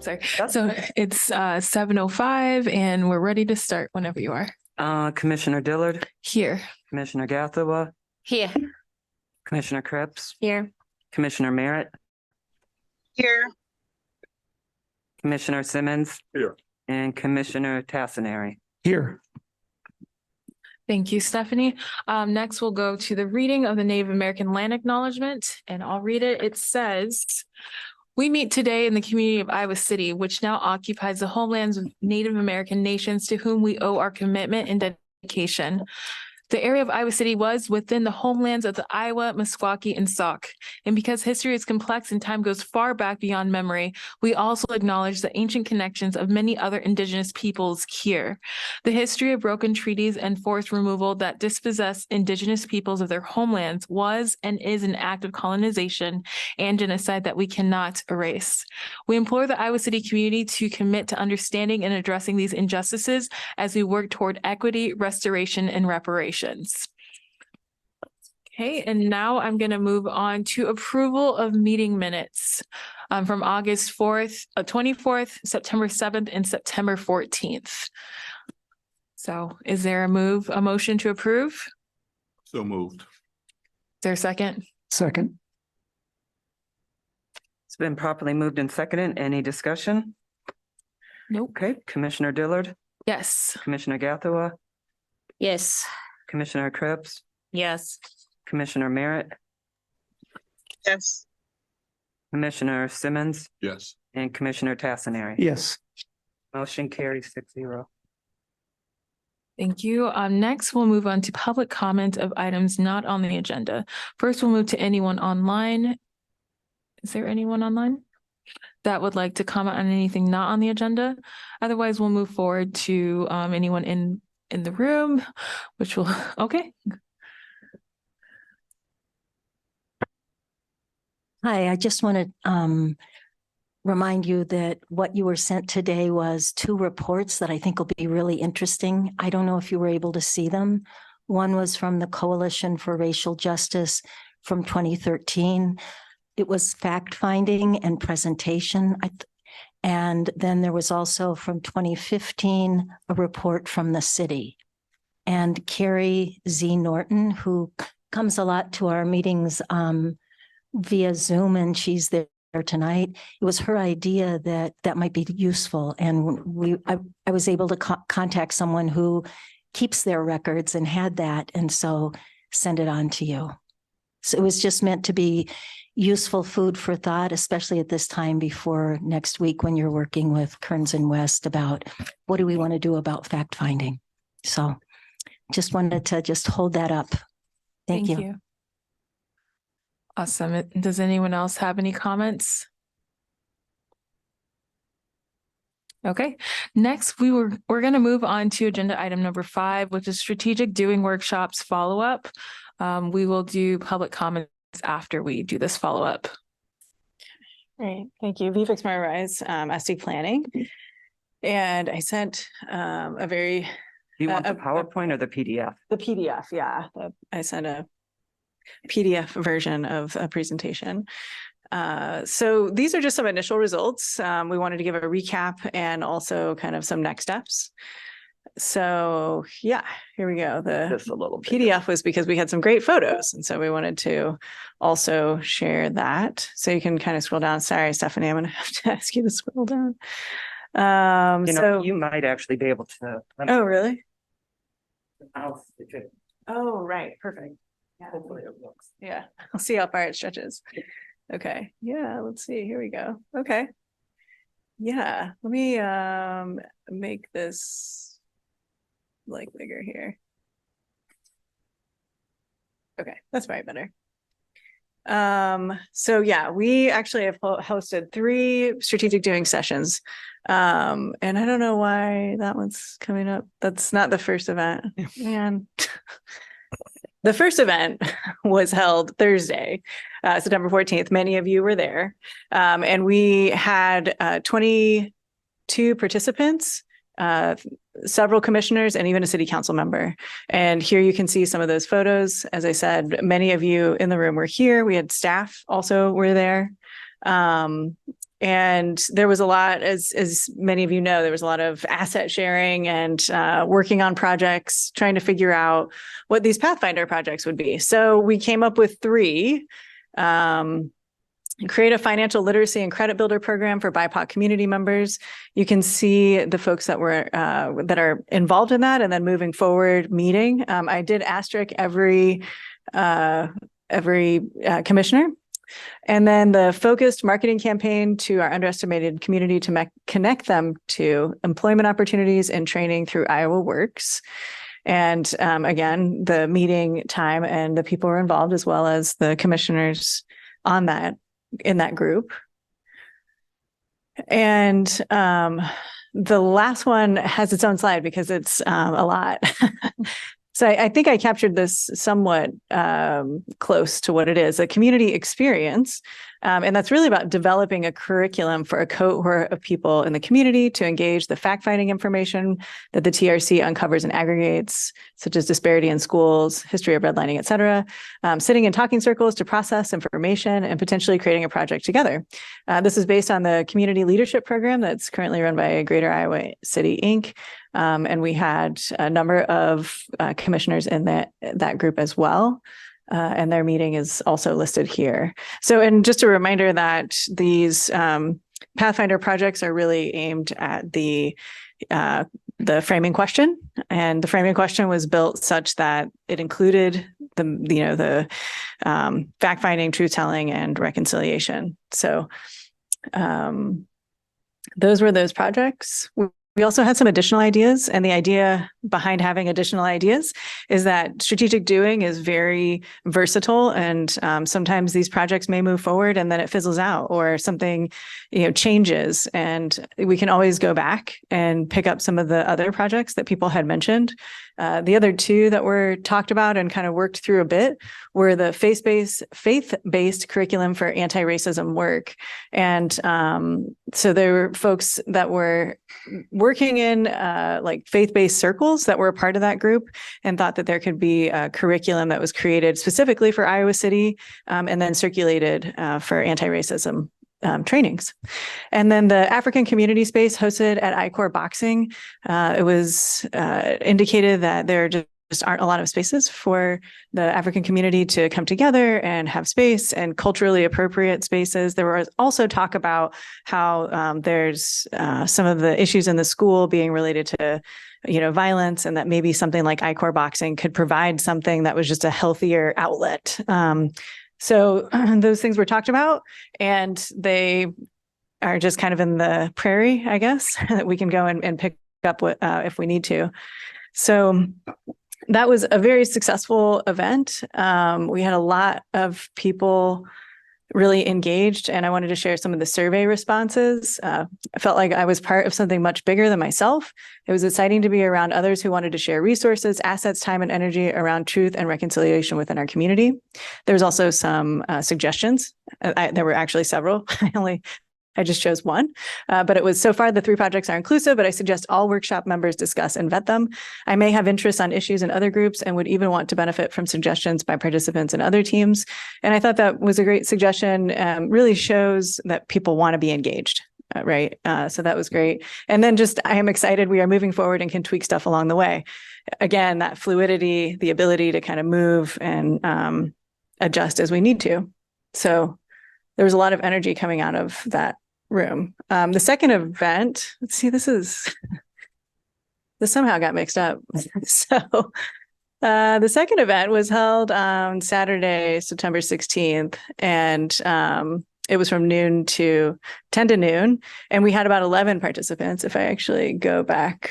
sorry. So it's 7:05 and we're ready to start whenever you are. Commissioner Dillard, Here. Commissioner Gathua, Here. Commissioner Cripps, Here. Commissioner Merritt, Here. Commissioner Simmons. Here. And Commissioner Tassinari. Here. Thank you, Stephanie. Next, we'll go to the reading of the Native American Land Acknowledgement, and I'll read it. It says, "We meet today in the community of Iowa City, which now occupies the homelands of Native American nations to whom we owe our commitment and dedication. The area of Iowa City was within the homelands of the Iowa, Meskwaki, and Sauk. And because history is complex and time goes far back beyond memory, we also acknowledge the ancient connections of many other indigenous peoples here. The history of broken treaties and forced removal that dispossess indigenous peoples of their homelands was and is an act of colonization and genocide that we cannot erase. We implore the Iowa City community to commit to understanding and addressing these injustices as we work toward equity, restoration, and reparations." Okay, and now I'm going to move on to approval of meeting minutes from August 4th, 24th, September 7th, and September 14th. So is there a motion to approve? So moved. Is there a second? Second. It's been properly moved and seconded. Any discussion? Nope. Okay, Commissioner Dillard, Yes. Commissioner Gathua, Yes. Commissioner Cripps, Yes. Commissioner Merritt, Yes. Commissioner Simmons, Yes. and Commissioner Tassinari. Yes. Motion carries 6-0. Thank you. Next, we'll move on to public comment of items not on the agenda. First, we'll move to anyone online. Is there anyone online that would like to comment on anything not on the agenda? Otherwise, we'll move forward to anyone in the room, which will, okay. Hi, I just want to remind you that what you were sent today was 2 reports that I think will be really interesting. I don't know if you were able to see them. One was from the Coalition for Racial Justice from 2013. It was fact-finding and presentation. And then there was also from 2015, a report from the city. And Carrie Z. Norton, who comes a lot to our meetings via Zoom, and she's there tonight. It was her idea that might be useful. And I was able to contact someone who keeps their records and had that, and so send it on to you. So it was just meant to be useful food for thought, especially at this time before next week when you're working with Kearns and West about what do we want to do about fact finding. So just wanted to just hold that up. Thank you. Awesome. Does anyone else have any comments? Okay, next we're going to move on to agenda item number 5, which is strategic doing workshops follow-up. We will do public comments after we do this follow-up. Great, thank you. Vivek Rise, SD Planning. And I sent a very... Do you want the PowerPoint or the PDF? The PDF, yeah. I sent a PDF version of a presentation. So these are just some initial results. We wanted to give a recap and also kind of some next steps. So yeah, here we go. The Just a little bit. PDF was because we had some great photos. And so we wanted to also share that. So you can kind of scroll down. Sorry, Stephanie, I'm going to have to ask you to scroll down. You might actually be able to. Oh, really? Okay. Oh, right. Perfect. Yeah. Hopefully it looks. Yeah, I'll see how far it stretches. Okay, yeah, let's see. Here we go. Okay. Yeah, let me make this like bigger here. Okay, that's probably better. So yeah, we actually have hosted 3 strategic doing sessions. And I don't know why that one's coming up. That's not the first event. Man. The first event was held Thursday, September 14th. Many of you were there. And we had 22 participants, several commissioners, and even a city council member. And here you can see some of those photos. As I said, many of you in the room were here. We had staff also were there. And there was a lot, as many of you know, there was a lot of asset sharing and working on projects, trying to figure out what these Pathfinder projects would be. So we came up with 3. Create a financial literacy and credit builder program for BIPOC community members. You can see the folks that were that are involved in that, and then moving forward meeting. I did asterisk every commissioner. And then the focused marketing campaign to our underestimated community to connect them to employment opportunities and training through Iowa Works. And again, the meeting time and the people who are involved, as well as the commissioners on that, in that group. And the last one has its own slide because it's a lot. So I think I captured this somewhat close to what it is, a community experience. And that's really about developing a curriculum for a cohort of people in the community to engage the fact-finding information that the TRC uncovers and aggregates, such as disparity in schools, history of redlining, et cetera, sitting in talking circles to process information and potentially creating a project together. This is based on the community leadership program that's currently run by Greater Iowa City, Inc. And we had a number of commissioners in that group as well. And their meeting is also listed here. So, and just a reminder that these Pathfinder projects are really aimed at the framing question, and the framing question was built such that it included the fact-finding, truth-telling, and reconciliation. So, those were those projects. We also had some additional ideas, and the idea behind having additional ideas is that strategic doing is very versatile, and sometimes these projects may move forward and then it fizzles out, or something changes, and we can always go back and pick up some of the other projects that people had mentioned. The other 2 that were talked about and kind of worked through a bit were the faith-based curriculum for anti-racism work. And so there were folks that were working in like faith-based circles that were a part of that group, and thought that there could be a curriculum that was created specifically for Iowa City and then circulated for anti-racism trainings. And then the African community space hosted at I-Corps Boxing, it was indicated that there just aren't a lot of spaces for the African community to come together and have space, and culturally appropriate spaces. There was also talk about how there's some of the issues in the school being related to violence, and that maybe something like I-Corps Boxing could provide something that was just a healthier outlet. So those things were talked about, and they are just kind of in the prairie, I guess, that we can go and pick up if we need to. So that was a very successful event. We had a lot of people really engaged, and I wanted to share some of the survey responses. I felt like I was part of something much bigger than myself. It was exciting to be around others who wanted to share resources, assets, time, and energy around truth and reconciliation within our community. There was also some suggestions. There were actually several. I just chose one, but it was so far the 3 projects are inclusive, but I suggest all workshop members discuss and vet them. I may have interests on issues in other groups and would even want to benefit from suggestions by participants in other teams. And I thought that was a great suggestion, really shows that people want to be engaged. Right. So that was great. And then I am excited we are moving forward and can tweak stuff along the way. Again, that fluidity, the ability to kind of move and adjust as we need to. So there was a lot of energy coming out of that room. The second event, let's see, this somehow got mixed up. So the second event was held on Saturday, September 16th, and it was from 10 to noon, and we had about 11 participants. If I actually go back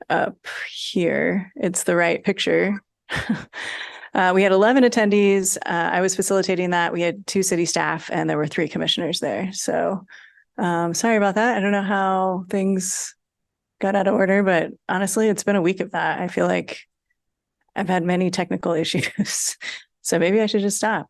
up here, it's the right picture. We had 11 attendees. I was facilitating that. We had 2 city staff, and there were 3 commissioners there. So sorry about that. I don't know how things got out of order, but honestly, it's been a week of that. I feel like I've had many technical issues, so maybe I should just stop.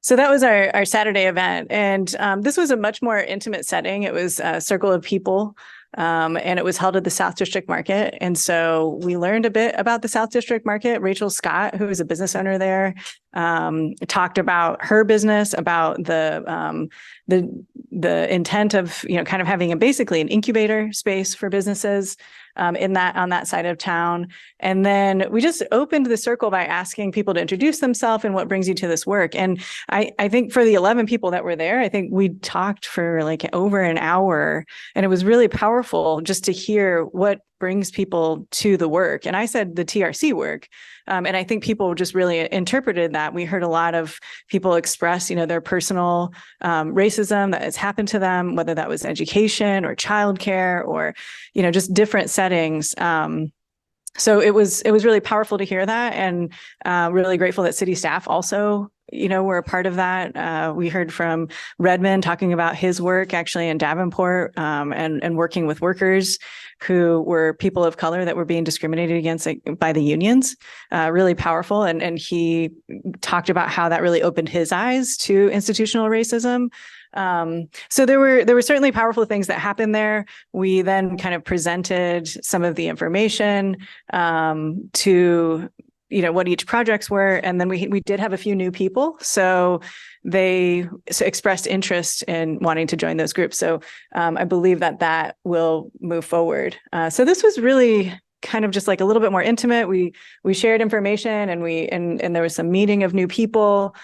So that was our Saturday event. And this was a much more intimate setting. It was a circle of people. And it was held at the South District Market. And so we learned a bit about the South District Market. Rachel Scott, who is a business owner there, talked about her business, about the intent of, kind of having basically an incubator space for businesses on that side of town. And then we just opened the circle by asking people to introduce themselves and what brings you to this work. And I think for the 11 people that were there, I think we talked for like over an hour, and it was really powerful just to hear what brings people to the work. And I said the TRC work. And I think people just really interpreted that. We heard a lot of people express, their personal racism that has happened to them, whether that was education or childcare or, just different settings. So it was really powerful to hear that, and really grateful that city staff also, were a part of that. We heard from Redmond talking about his work actually in Davenport, and working with workers who were people of color that were being discriminated against by the unions. Really powerful. And he talked about how that really opened his eyes to institutional racism. So there were certainly powerful things that happened there. We then kind of presented some of the information to what each projects were, and then we did have a few new people, so they expressed interest in wanting to join those groups. So I believe that will move forward. So this was really kind of just like a little bit more intimate. We shared information, and there was some meeting of new people.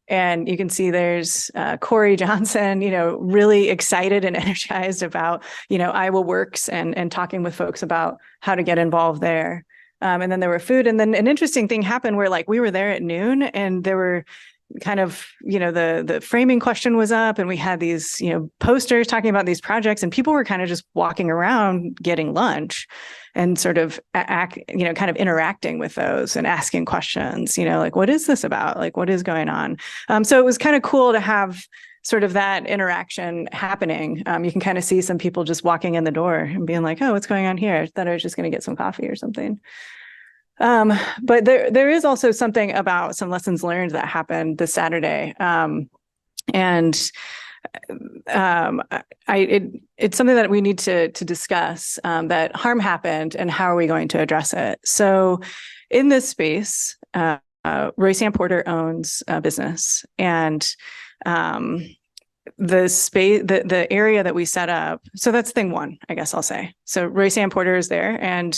And you can see there's Corey Johnson, really excited and energized about, Iowa Works and talking with folks about how to get involved there. And then there were food. And then an interesting thing happened where we were there at noon, and there were kind of, the framing question was up, and we had these, posters talking about these projects, and people were kind of just walking around getting lunch and sort of kind of interacting with those and asking questions, what is this about? What is going on? So it was kind of cool to have sort of that interaction happening. You can kind of see some people just walking in the door and being like, oh, what's going on here? I thought I was just going to get some coffee or something. But there is also something about some lessons learned that happened this Saturday. It's something that we need to discuss, that harm happened and how are we going to address it? So in this space, Roy Sam Porter owns a business, and the space, the area that we set up. So that's thing one, I guess I'll say. So Roy Sam Porter is there, and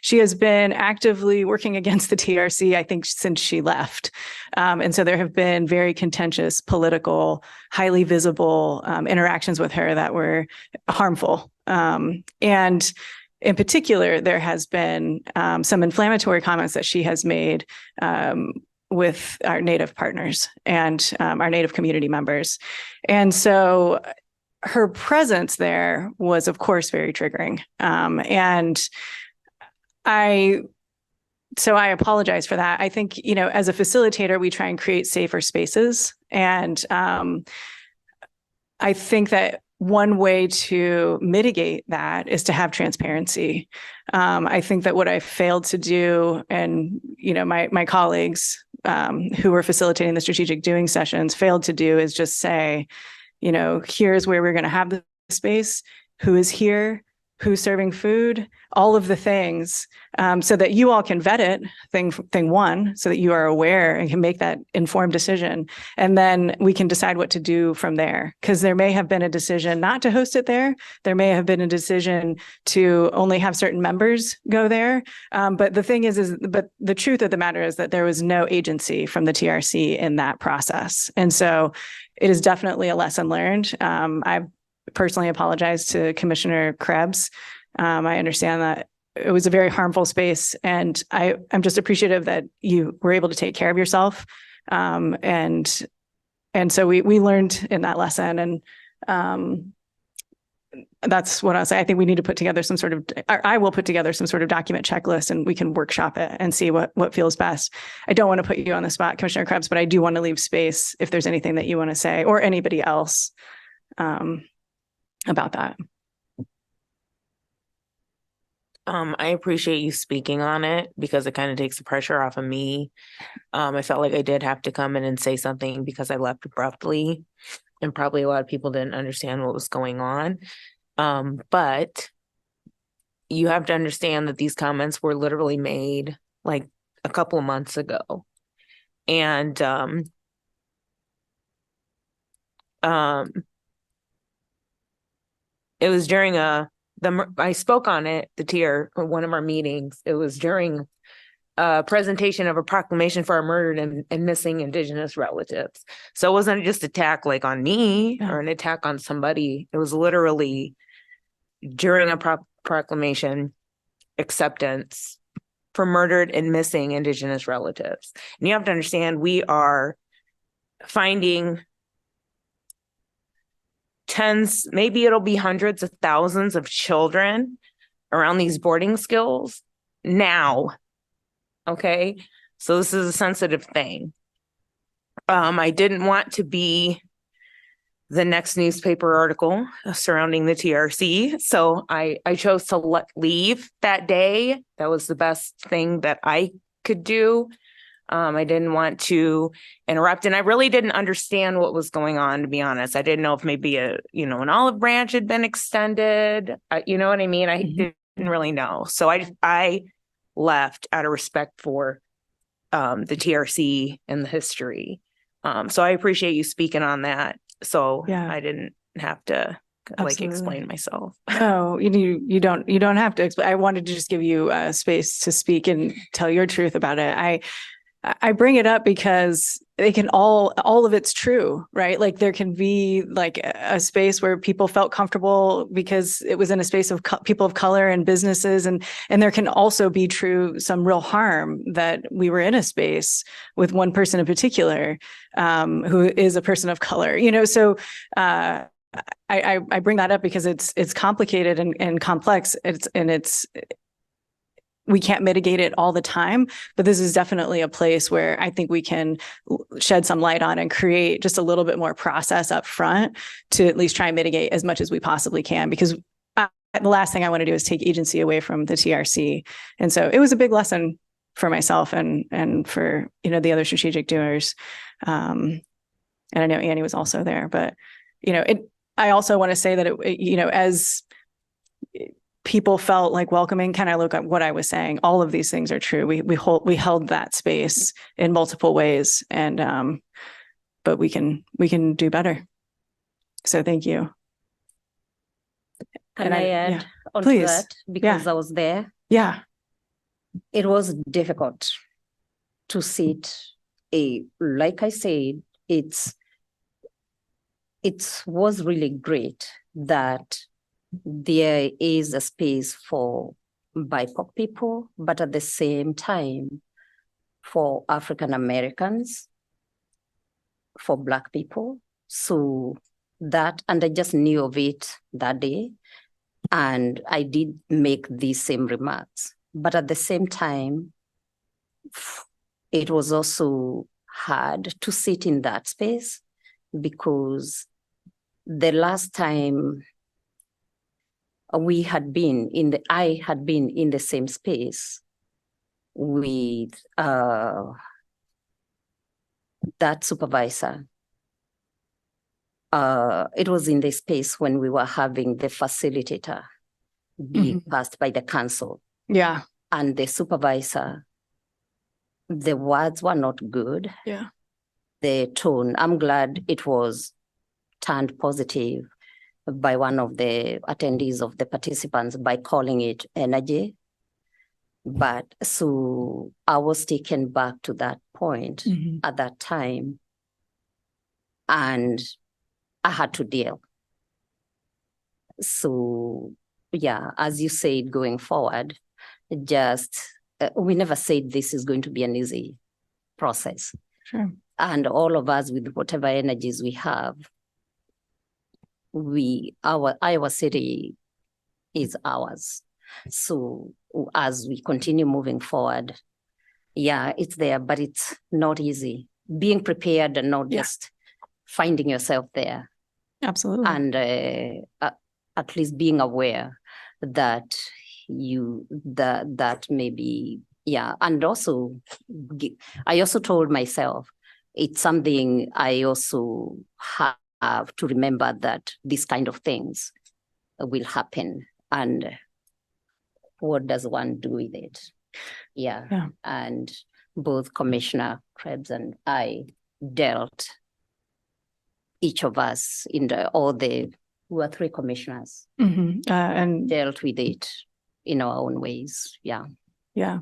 she has been actively working against the TRC, I think, since she left. And so there have been very contentious, political, highly visible interactions with her that were harmful. And in particular, there has been some inflammatory comments that she has made with our Native partners and our Native community members. And so her presence there was, of course, very triggering. And I apologize for that. I think, as a facilitator, we try and create safer spaces. And I think that one way to mitigate that is to have transparency. I think that what I failed to do, and my colleagues who were facilitating the strategic doing sessions failed to do, is just say, here's where we're going to have the space, who is here, who's serving food, all of the things, so that you all can vet it, thing one, so that you are aware and can make that informed decision. And then we can decide what to do from there. Because there may have been a decision not to host it there. There may have been a decision to only have certain members go there. But the thing but the truth of the matter is that there was no agency from the TRC in that process. And so it is definitely a lesson learned. I've personally apologize to Commissioner Krebs. I understand that it was a very harmful space, and I'm just appreciative that you were able to take care of yourself. And so we learned in that lesson, and that's what I'll say. I think we need to put together I will put together some sort of document checklist, and we can workshop it and see what feels best. I don't want to put you on the spot, Commissioner Krebs, but I do want to leave space if there's anything that you want to say, or anybody else about that. I appreciate you speaking on it, because it kind of takes the pressure off of me. I felt like I did have to come in and say something because I left abruptly, and probably a lot of people didn't understand what was going on. But you have to understand that these comments were literally made like a couple of months ago. And it was during I spoke on it, the tier, or one of our meetings. It was during a presentation of a proclamation for our murdered and missing Indigenous relatives. So it wasn't just attack like on me or an attack on somebody. It was literally during a proclamation acceptance for murdered and missing Indigenous relatives. And you have to understand, we are finding tens, maybe it'll be hundreds of thousands of children around these boarding schools now. Okay. So this is a sensitive thing. I didn't want to be the next newspaper article surrounding the TRC. So I chose to leave that day. That was the best thing that I could do. I didn't want to interrupt, and I really didn't understand what was going on, to be honest. I didn't know if maybe an olive branch had been extended. You know what I mean? I didn't really know. So I left out of respect for the TRC and the history. So I appreciate you speaking on that. So I didn't have to explain myself. Oh, you don't have to explain. I wanted to just give you space to speak and tell your truth about it. I bring it up because they can all of it's true, right? Like there can be like a space where people felt comfortable because it was in a space of people of color and businesses. And there can also be some real harm that we were in a space with one person in particular, who is a person of color, so, I bring that up because it's complicated and complex. We can't mitigate it all the time, but this is definitely a place where I think we can shed some light on and create just a little bit more process up front to at least try and mitigate as much as we possibly can, because the last thing I want to do is take agency away from the TRC. And so it was a big lesson for myself and for, the other strategic doers. And I know Annie was also there, but, I also want to say that as people felt like welcoming, kind of look at what I was saying. All of these things are true. We held that space in multiple ways, and but we can do better. So thank you. Can I add on to please. that? Because I was there. Yeah. It was difficult to sit. Like I said, it was really great that there is a space for BIPOC people, but at the same time for African Americans, for Black people. So that, and I just knew of it that day. And I did make these same remarks. But at the same time, it was also hard to sit in that space, because the last time I had been in the same space with that supervisor. It was in the space when we were having the facilitator be passed by the council. Yeah. And the supervisor, the words were not good. Yeah. The tone, I'm glad it was turned positive by one of the attendees of the participants by calling it energy. But so I was taken back to that point at that time, and I had to deal. So yeah, as you said, going forward, we never said this is going to be an easy process. Sure. And all of us, with whatever energies we have, our city is ours. So as we continue moving forward, yeah, it's there, but it's not easy. Being prepared and not just finding yourself there. Absolutely. And at least being aware that that maybe, and also, I also told myself, it's something I also have to remember, that these kind of things will happen, and what does one do with it? Yeah. And both Commissioner Krebs and I dealt, each of us we were 3 commissioners, And dealt with it in our own ways. Yeah. yeah,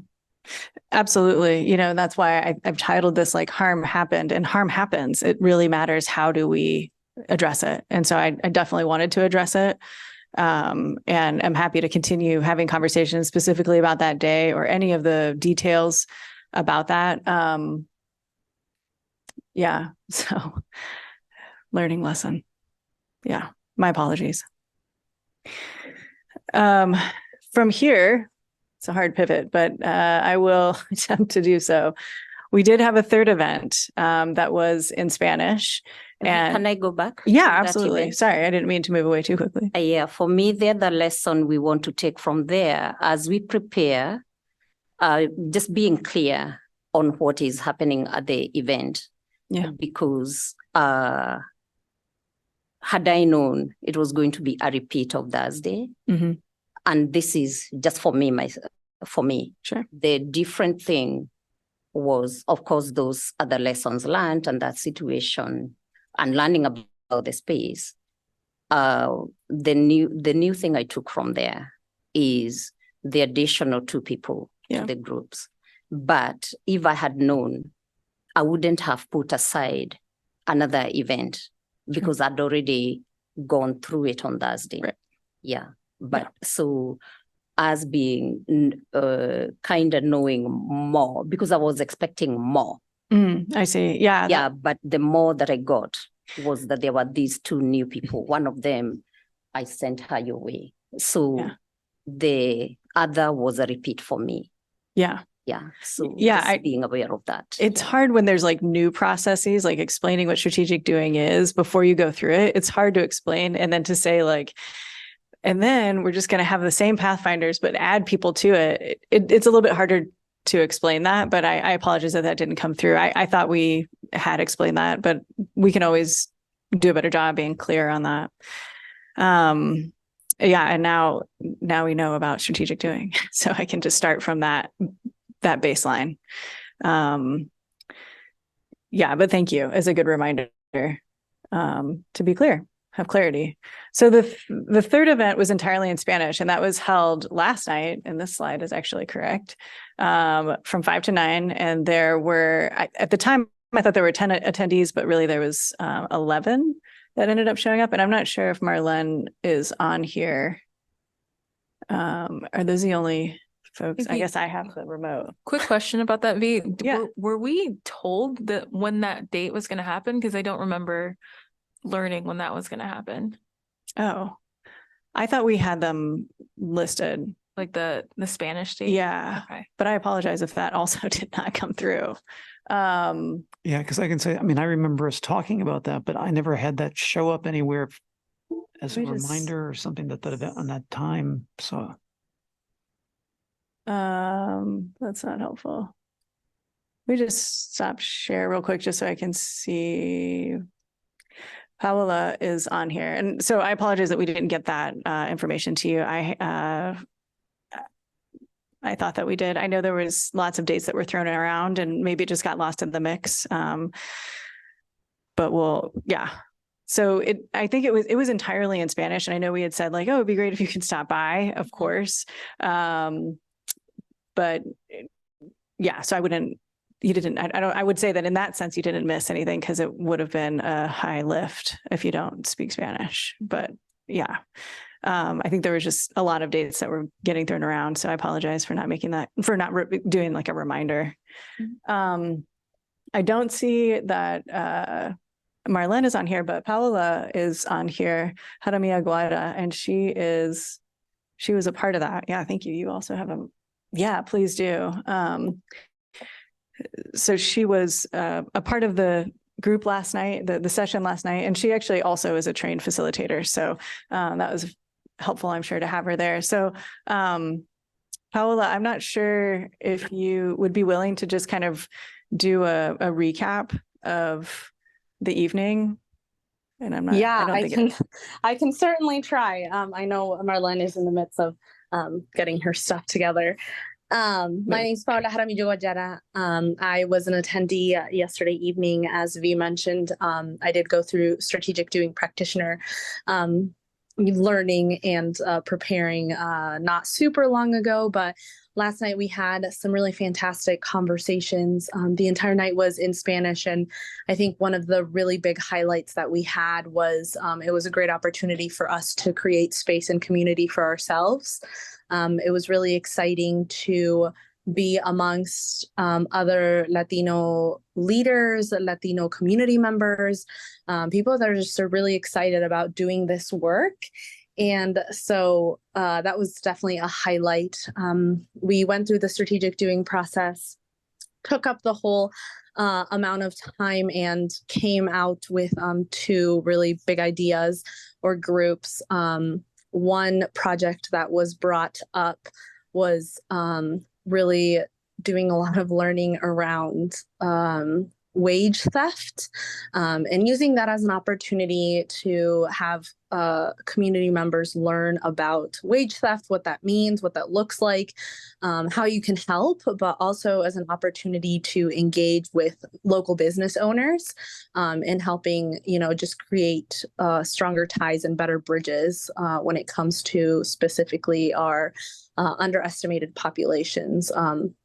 absolutely. You know, that's why I've titled this like harm happened, and harm happens. It really matters. How do we address it? And so I definitely wanted to address it. And I'm happy to continue having conversations specifically about that day or any of the details about that. Yeah. So learning lesson. Yeah. My apologies. From here, it's a hard pivot, but I will attempt to do so. We did have a third event that was in Spanish. And can I go back? Yeah, to that absolutely. event? Sorry, I didn't mean to move away too quickly. Yeah, for me, the other lesson we want to take from there as we prepare, just being clear on what is happening at the event. Yeah. Because had I known it was going to be a repeat of Thursday, Mm-hmm. and this is just for me, Sure. the different thing was, of course, those other lessons learned and that situation and learning about the space. The new thing I took from there is the additional 2 people to the groups. But if I had known, I wouldn't have put aside another event because I'd already gone through it on Thursday. Right. Yeah. But so as being kind of knowing more, because I was expecting more. I see. Yeah. Yeah, but the more that I got was that there were these 2 new people. One of them, I sent her your way. So the other was a repeat for me. Yeah. Yeah. So Yeah, being aware of that. It's hard when there's like new processes, like explaining what strategic doing is before you go through it. It's hard to explain. And then to say like, and then we're just going to have the same pathfinders, but add people to it. It's a little bit harder to explain that, but I apologize that didn't come through. I thought we had explained that, but we can always do a better job being clear on that. Yeah. And now we know about strategic doing. So I can just start from that baseline. Yeah, but thank you. It's a good reminder to be clear, have clarity. So the third event was entirely in Spanish, and that was held last night, and this slide is actually correct, from 5 to 9. And there were, at the time, I thought there were 10 attendees, but really there was 11 that ended up showing up. And I'm not sure if Marlene is on here. Are those the only folks? I guess I have the remote. Quick question about that, V. Yeah. Were we told that when that date was going to happen? Because I don't remember learning when that was going to happen. Oh, I thought we had them listed. Like the Spanish date? Yeah. Okay. But I apologize if that also did not come through. Yeah, because I can say, I mean, I remember us talking about that, but I never had that show up anywhere as a We just- reminder or something that event on that time. So That's not helpful. We just stop share real quick just so I can see. Paola is on here. And so I apologize that we didn't get that information to you. I thought that we did. I know there was lots of dates that were thrown around and maybe it just got lost in the mix. But yeah. So I think it was entirely in Spanish. And I know we had said like, oh, it'd be great if you could stop by, of course. But yeah, so I would say that in that sense, you didn't miss anything because it would have been a high lift if you don't speak Spanish. But yeah, I think there was just a lot of dates that were getting thrown around. So I apologize for not making that, for not doing like a reminder. I don't see that Marlene is on here, but Paola is on here, Jaramia Guada, and she was a part of that. Yeah, thank you. You also have yeah, please do. So she was a part of the group last night, the session last night, and she actually also is a trained facilitator. So that was helpful, I'm sure, to have her there. So Paola, I'm not sure if you would be willing to just kind of do a recap of the evening. And I'm not. Yeah, I don't think I can certainly try. I know Marlene is in the midst of getting her stuff together. My name's Paula Jaramillo Guajara. I was an attendee yesterday evening, as V mentioned. I did go through strategic doing practitioner learning and preparing not super long ago, but last night we had some really fantastic conversations. The entire night was in Spanish, and I think one of the really big highlights that we had was it was a great opportunity for us to create space and community for ourselves. It was really exciting to be amongst other Latino leaders, Latino community members, people that are just really excited about doing this work. And so that was definitely a highlight. We went through the strategic doing process, took up the whole amount of time, and came out with two really big ideas or groups. One project that was brought up was really doing a lot of learning around wage theft, and using that as an opportunity to have community members learn about wage theft, what that means, what that looks like, how you can help, but also as an opportunity to engage with local business owners in helping, just create stronger ties and better bridges when it comes to specifically our underestimated populations,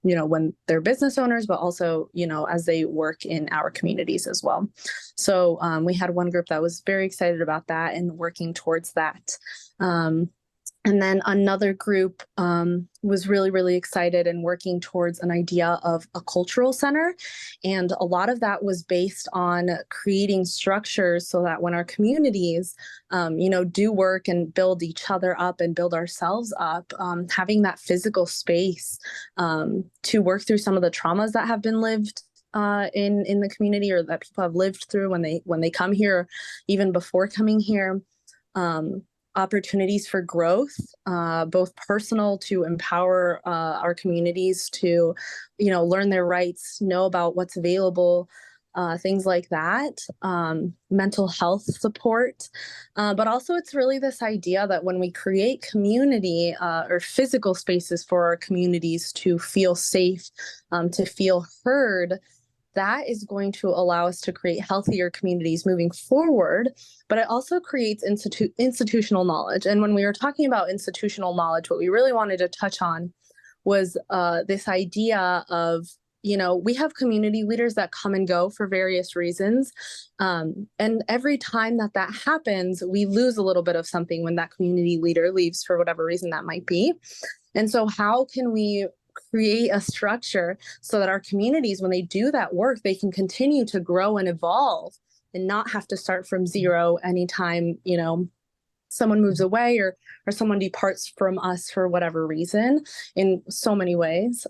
when they're business owners, but also, as they work in our communities as well. So we had one group that was very excited about that and working towards that. And then another group was really, really excited and working towards an idea of a cultural center. And a lot of that was based on creating structures so that when our communities, do work and build each other up and build ourselves up, having that physical space to work through some of the traumas that have been lived in the community, or that people have lived through when they come here, even before coming here. Opportunities for growth, both personal, to empower our communities to, learn their rights, know about what's available, things like that, mental health support. But also it's really this idea that when we create community or physical spaces for our communities to feel safe, to feel heard, that is going to allow us to create healthier communities moving forward, but it also creates institutional knowledge. And when we were talking about institutional knowledge, what we really wanted to touch on was this idea of, we have community leaders that come and go for various reasons. And every time that happens, we lose a little bit of something when that community leader leaves for whatever reason that might be. And so how can we create a structure so that our communities, when they do that work, they can continue to grow and evolve and not have to start from zero anytime, someone moves away or someone departs from us for whatever reason, in so many ways.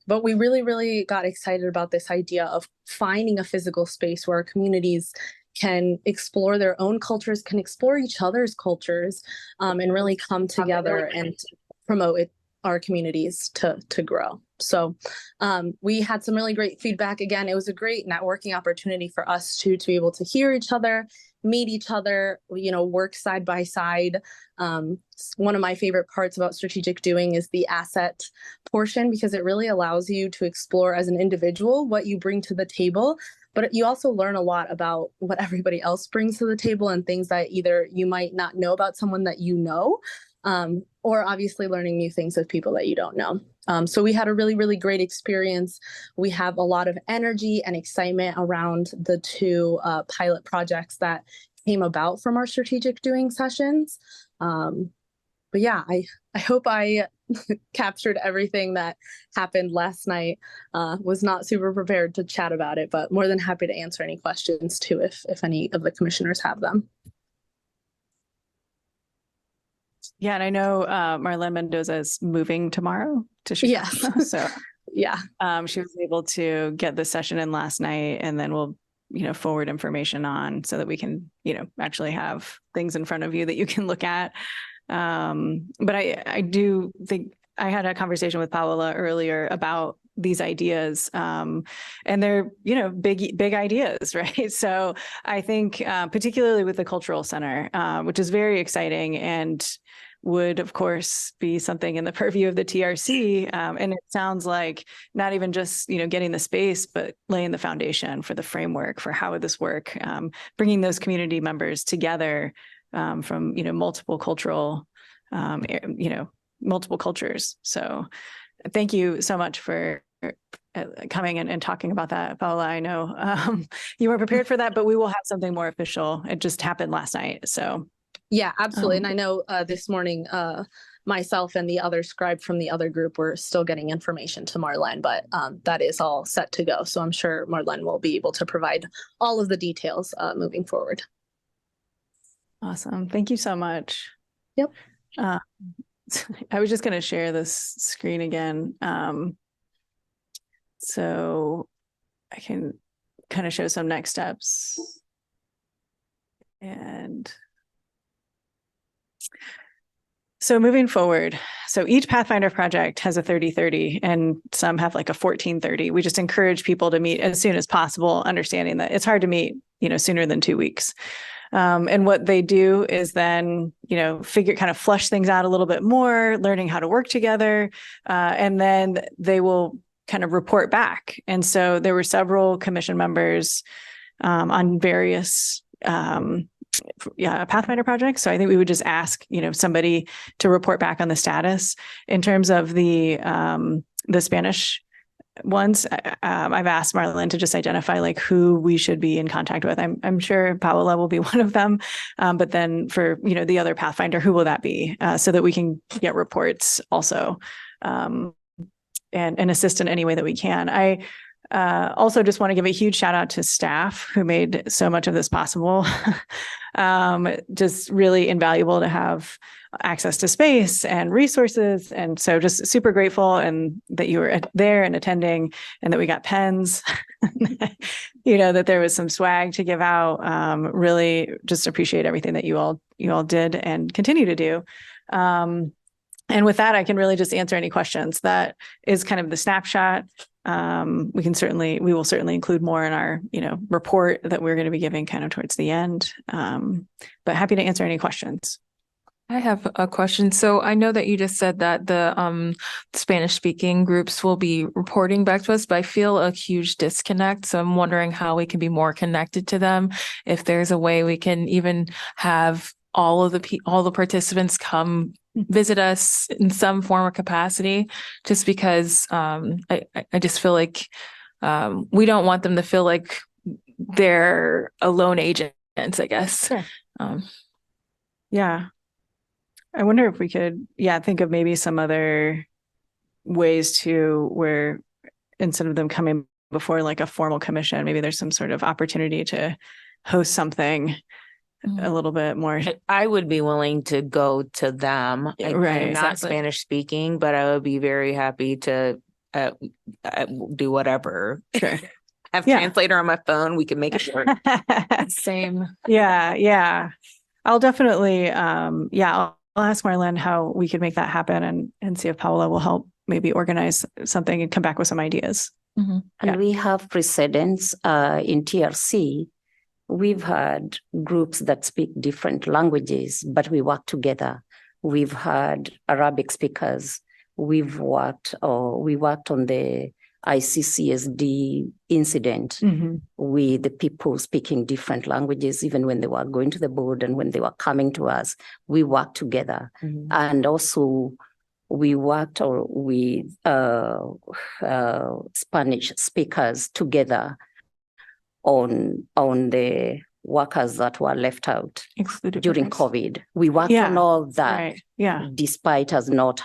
But we really, really got excited about this idea of finding a physical space where our communities can explore their own cultures, can explore each other's cultures, and really come together and promote our communities to grow. So we had some really great feedback. Again, it was a great networking opportunity for us to be able to hear each other, meet each other, work side by side. One of my favorite parts about strategic doing is the asset portion, because it really allows you to explore as an individual what you bring to the table, but you also learn a lot about what everybody else brings to the table and things that either you might not know about someone that or obviously learning new things of people that you don't know. So we had a really, really great experience. We have a lot of energy and excitement around the two pilot projects that came about from our strategic doing sessions. But yeah, I hope I captured everything that happened last night. Was not super prepared to chat about it, but more than happy to answer any questions too, if any of the commissioners have them. Yeah, and I know Marlene Mendoza is moving tomorrow to Chicago. Yes. So yeah, she was able to get the session in last night, and then we'll, forward information on so that we can, actually have things in front of you that you can look at. But I do think I had a conversation with Paola earlier about these ideas, and they're, big ideas, right? So I think particularly with the cultural center, which is very exciting, and would of course be something in the purview of the TRC. And it sounds like not even just, getting the space, but laying the foundation for the framework for how would this work, bringing those community members together from, multiple cultural, multiple cultures. So thank you so much for coming and talking about that, Paola. I know you weren't prepared for that, but we will have something more official. It just happened last night. So Yeah, absolutely. And I know this morning, myself and the other scribe from the other group were still getting information to Marlene, but that is all set to go. So I'm sure Marlene will be able to provide all of the details moving forward. awesome. Thank you so much. Yep. I was just going to share this screen again. So I can kind of show some next steps. And so moving forward, so each Pathfinder project has a 30-30 and some have like a 14-30. We just encourage people to meet as soon as possible, understanding that it's hard to meet, sooner than 2 weeks. And what they do is then, kind of flush things out a little bit more, learning how to work together. And then they will kind of report back. And so there were several commission members on various Pathfinder projects. So I think we would just ask, somebody to report back on the status. In terms of the Spanish ones, I've asked Marlene to just identify like who we should be in contact with. I'm sure Paola will be one of them. But then for, the other Pathfinder, who will that be? So that we can get reports also and assist in any way that we can. I also just want to give a huge shout out to staff who made so much of this possible. Just really invaluable to have access to space and resources. And so just super grateful and that you were there and attending and that we got pens, that there was some swag to give out. Really just appreciate everything that you all did and continue to do. And with that, I can really just answer any questions. That is kind of the snapshot. We will certainly include more in our, report that we're going to be giving kind of towards the end. But happy to answer any questions. I have a question. So I know that you just said that the Spanish speaking groups will be reporting back to us, but I feel a huge disconnect. So I'm wondering how we can be more connected to them. If there's a way we can even have all the participants come visit us in some form or capacity, just because I just feel like we don't want them to feel like they're alone agents, I guess. Sure. Yeah. I wonder if we could, think of maybe some other ways to where instead of them coming before like a formal commission, maybe there's some sort of opportunity to host something a little bit more. I would be willing to go to them. Yeah, I'm right, not exactly. Spanish speaking, but I would be very happy to do whatever. Sure. Have Yeah. translator on my phone. We can make it work. Same. Yeah. I'll definitely, I'll ask Marlene how we could make that happen and see if Paola will help maybe organize something and come back with some ideas. Mm-hmm. And we have precedents in TRC. We've had groups that speak different languages, but we work together. We've had Arabic speakers. We worked on the ICCSD incident with the people speaking different languages, even when they were going to the board and when they were coming to us, we worked together. And also we worked with Spanish speakers together on the workers that were left out Excluded during workers. COVID. We worked on all that, Right. Yeah. despite us not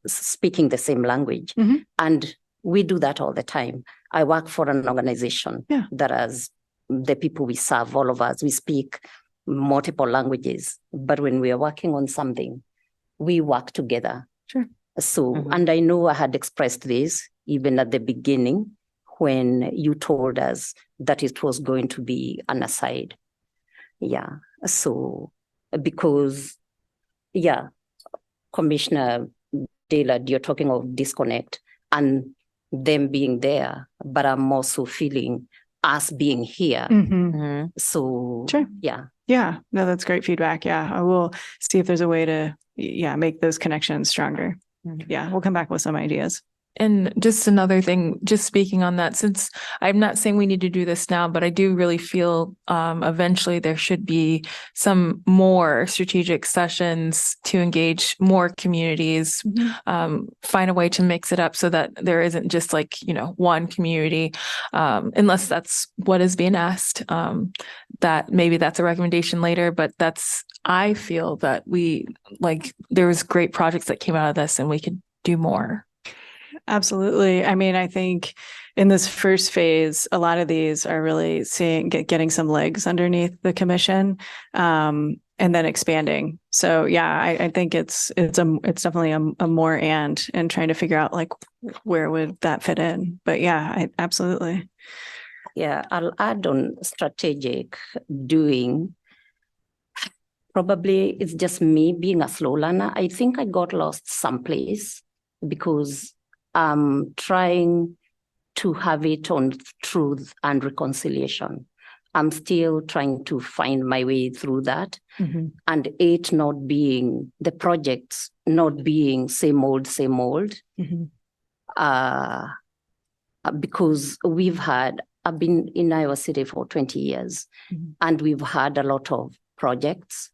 speaking the same language. And we do that all the time. I work for an organization that has the people we serve, all of us, we speak multiple languages. But when we are working on something, we work together. Sure. So, and I know I had expressed this even at the beginning when you told us that it was going to be an aside. Yeah. So, because, Commissioner Dillard, you're talking of disconnect and them being there, but I'm also feeling us being here. Mhm. Mhm. So, Sure. yeah. Yeah, no, that's great feedback. Yeah, I will see if there's a way to, make those connections stronger. Mhm. Yeah, we'll come back with some ideas. And just another thing, just speaking on that, since I'm not saying we need to do this now, but I do really feel eventually there should be some more strategic sessions to engage more communities, find a way to mix it up so that there isn't just like, one community, unless that's what is being asked. That maybe that's a recommendation later, but I feel that there was great projects that came out of this and we could do more. Absolutely. I mean, I think in this first phase, a lot of these are really getting some legs underneath the commission, and then expanding. So yeah, I think it's definitely a more and trying to figure out like where would that fit in. But yeah, absolutely. Yeah, I'll add on strategic doing. Probably it's just me being a slow learner. I think I got lost someplace because I'm trying to have it on truth and reconciliation. I'm still trying to find my way through that. And it not being, the projects not being same old, because I've been in Iowa City for 20 years, and we've had a lot of projects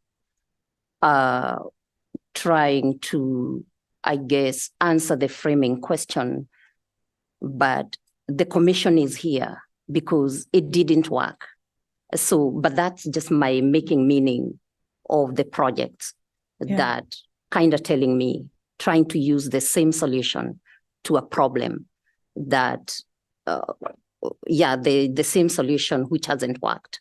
trying to, I guess, answer the framing question, but the commission is here because it didn't work. So, but that's just my making meaning of the projects that kind of telling me, trying to use the same solution to a problem that, the same solution which hasn't worked.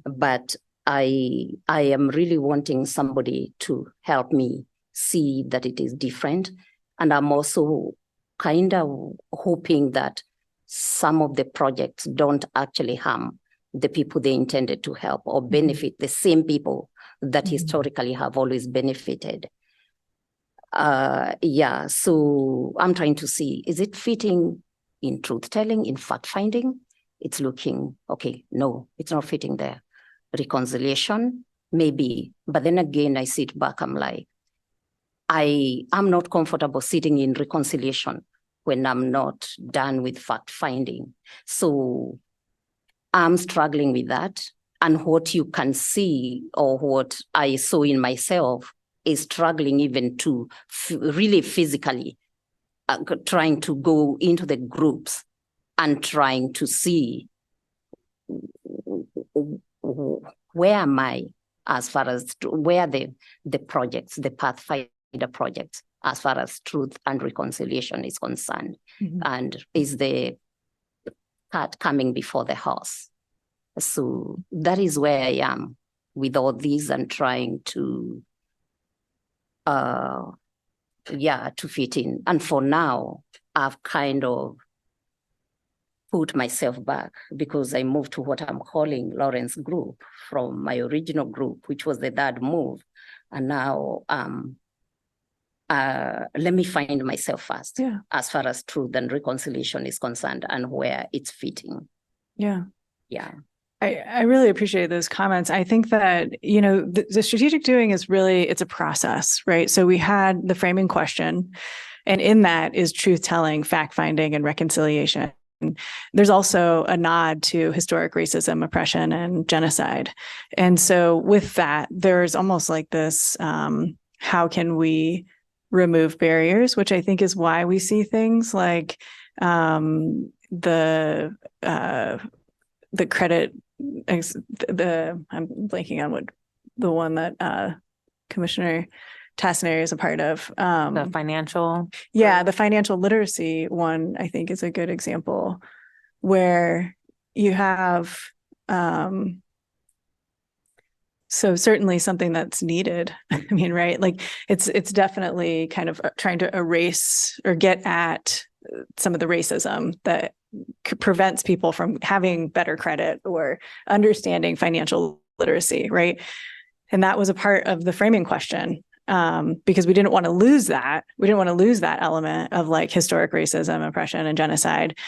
But I am really wanting somebody to help me see that it is different. And I'm also kind of hoping that some of the projects don't actually harm the people they intended to help or benefit the same people that historically have always benefited. So I'm trying to see, is it fitting in truth-telling, in fact-finding? It's looking, okay, no, it's not fitting there. Reconciliation, maybe, but then again, I sit back, I'm like, I'm not comfortable sitting in reconciliation when I'm not done with fact-finding. So I'm struggling with that. And what you can see, or what I saw in myself, is struggling even to really physically trying to go into the groups and trying to see where am I as far as where the projects, the Pathfinder projects, as far as truth and reconciliation is concerned, and is the cart coming before the horse. So that is where I am with all these and trying to, to fit in. And for now, I've kind of put myself back because I moved to what I'm calling Lawrence Group from my original group, which was the third move. And now, let me find myself first as far as truth and reconciliation is concerned and where it's fitting. Yeah. I really appreciate those comments. I think that, the strategic doing is really, it's a process, right? So we had the framing question, and in that is truth-telling, fact-finding, and reconciliation. There's also a nod to historic racism, oppression, and genocide. And so with that, there's almost like this, how can we remove barriers, which I think is why we see things like the credit, I'm blanking on the one that Commissioner Tassinari is a part of. The financial. Yeah, the financial literacy one, I think, is a good example where you have, so certainly something that's needed. I mean, right? Like it's definitely kind of trying to erase or get at some of the racism that prevents people from having better credit or understanding financial literacy, right? And that was a part of the framing question. Because we didn't want to lose that. We didn't want to lose that element of like historic racism, oppression, and genocide.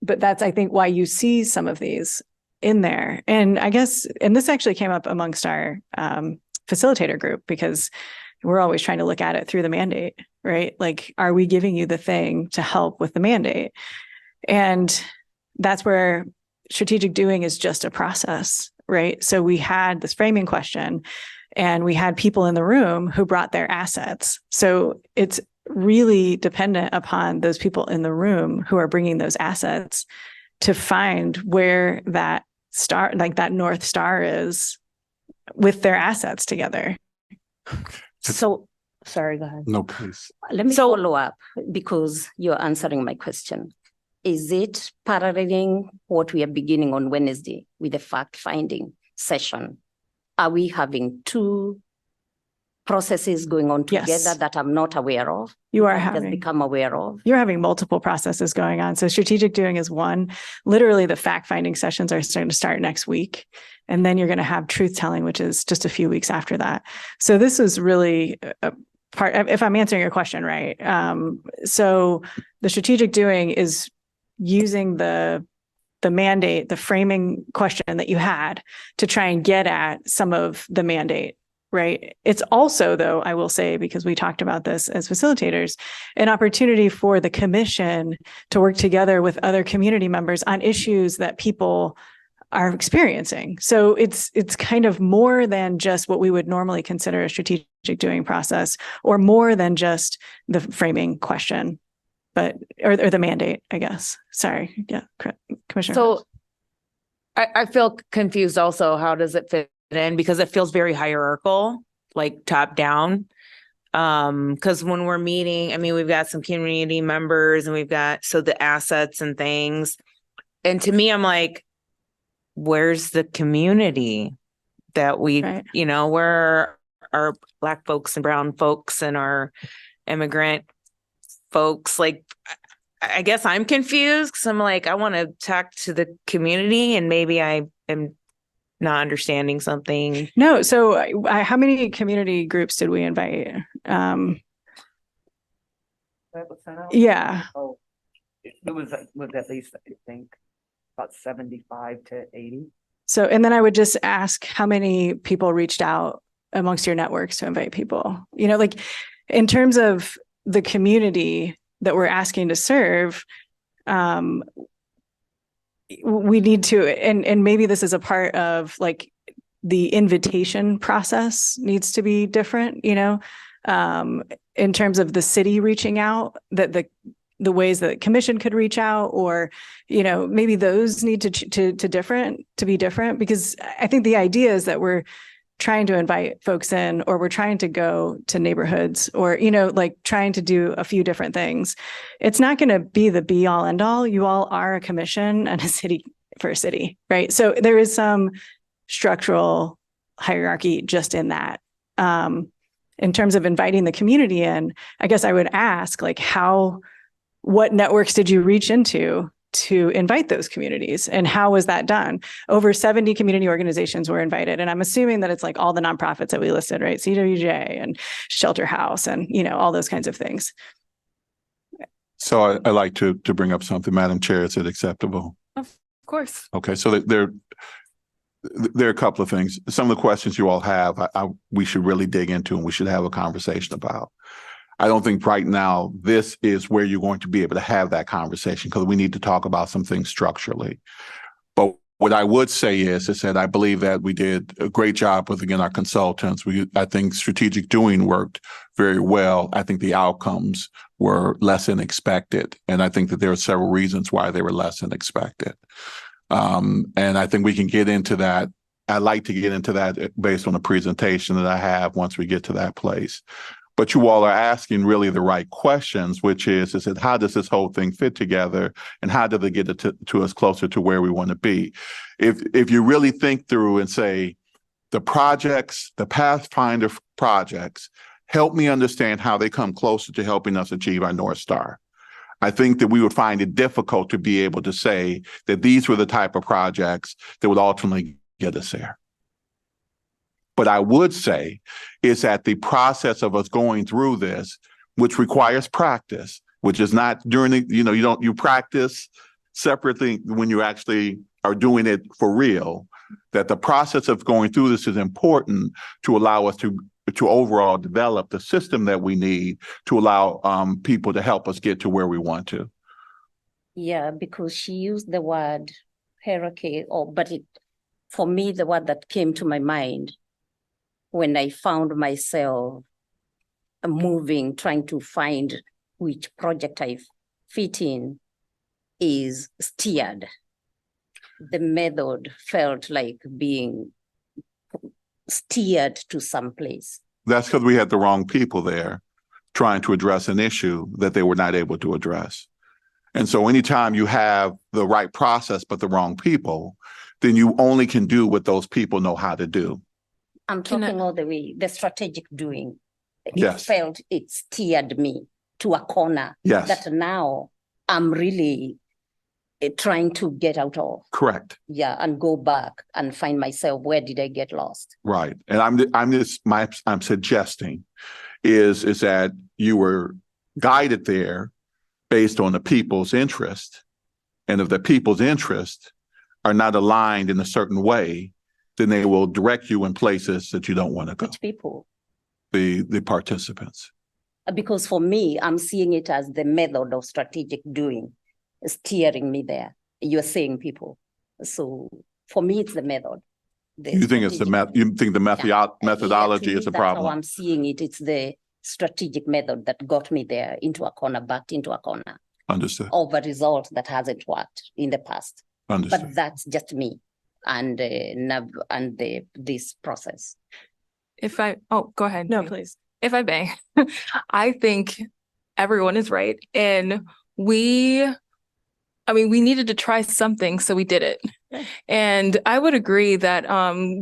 but that's, I think, why you see some of these in there. And I guess, and this actually came up amongst our facilitator group, because we're always trying to look at it through the mandate, right? Like, are we giving you the thing to help with the mandate? And that's where strategic doing is just a process, right? So we had this framing question and we had people in the room who brought their assets. So it's really dependent upon those people in the room who are bringing those assets to find where that star, like that North Star is with their assets together. So, sorry, go ahead. No, please. Let me follow up because you're answering my question. Is it paralleling what we are beginning on Wednesday with the fact-finding session? Are we having two processes going on together Yes. that I'm not aware of? You are I've just having, become aware of. you're having multiple processes going on. So strategic doing is one. Literally, the fact-finding sessions are starting to start next week. And then you're going to have truth telling, which is just a few weeks after that. So this is really a part, if I'm answering your question right. So the strategic doing is using the mandate, the framing question that you had to try and get at some of the mandate, right? It's also, though, I will say, because we talked about this as facilitators, an opportunity for the commission to work together with other community members on issues that people are experiencing. So it's kind of more than just what we would normally consider a strategic doing process, or more than just the framing question, but or the mandate, I guess. Sorry. Yeah, Commissioner. So I feel confused also. How does it fit in? Because it feels very hierarchical, like top down. Because when we're meeting, I mean, we've got some community members and we've got, so the assets and things. And to me, I'm like, where's the community that we, Right. you know, where are Black folks and brown folks and our immigrant folks? Like, I guess I'm confused because I'm like, I want to talk to the community and maybe I am not understanding something. No. So how many community groups did we invite? Yeah. Oh, it was at least, I think, about 75 to 80. So, and then I would just ask how many people reached out amongst your networks to invite people, you know, like in terms of the community that we're asking to serve, we need to, and maybe this is a part of like the invitation process needs to be different, you know, in terms of the city reaching out, that the ways that the commission could reach out, or, you know, maybe those need to be different, because I think the idea is that we're trying to invite folks in, or we're trying to go to neighborhoods, or, you know, like trying to do a few different things. It's not going to be the be all end all. You all are a commission and a city for a city, right? So there is some structural hierarchy just in that. In terms of inviting the community in, I guess I would ask, like, what networks did you reach into to invite those communities, and how was that done? Over 70 community organizations were invited. And I'm assuming that it's like all the nonprofits that we listed, right? CWJ and Shelter House and, you know, all those kinds of things. So I like to bring up something, Madam Chair. Is it acceptable? Of course. Okay, so there are a couple of things. Some of the questions you all have, we should really dig into and we should have a conversation about. I don't think right now this is where you're going to be able to have that conversation, because we need to talk about some things structurally. But what I would say is that I believe that we did a great job with, again, our consultants. I think strategic doing worked very well. I think the outcomes were less than expected. And I think that there are several reasons why they were less than expected. And I think we can get into that. I'd like to get into that based on the presentation that I have once we get to that place. But you all are asking really the right questions, which is that how does this whole thing fit together, and how do they get it to us closer to where we want to be? If you really think through and say, the projects, the Pathfinder projects, help me understand how they come closer to helping us achieve our North Star. I think that we would find it difficult to be able to say that these were the type of projects that would ultimately get us there. But I would say is that the process of us going through this, which requires practice, which is not during the, you practice separately when you actually are doing it for real, that the process of going through this is important to allow us to overall develop the system that we need to allow people to help us get to where we want to. Yeah, because she used the word hierarchy, but for me, the word that came to my mind when I found myself moving, trying to find which project I fit in, is steered. The method felt like being steered to some place. That's because we had the wrong people there trying to address an issue that they were not able to address. And so anytime you have the right process, but the wrong people, then you only can do what those people know how to do. I'm talking all the way, the strategic doing. Yes. It steered me to a corner Yes. that now I'm really trying to get out of. Correct. Yeah, and go back and find myself. Where did I get lost? Right. And I'm suggesting is that you were guided there based on the people's interest. And if the people's interest are not aligned in a certain way, then they will direct you in places that you don't want to go. Which people? The participants. Because for me, I'm seeing it as the method of strategic doing, steering me there. You're saying people. So for me, it's the method. You think it's you think the methodology is a problem? That's how I'm seeing it. It's the strategic method that got me there, into a corner, backed into a corner. Understood. Of a result that hasn't worked in the past. Understood. But that's just me and this process. Go ahead. No, please. If I may, I think everyone is right. And we needed to try something, so we did it. And I would agree that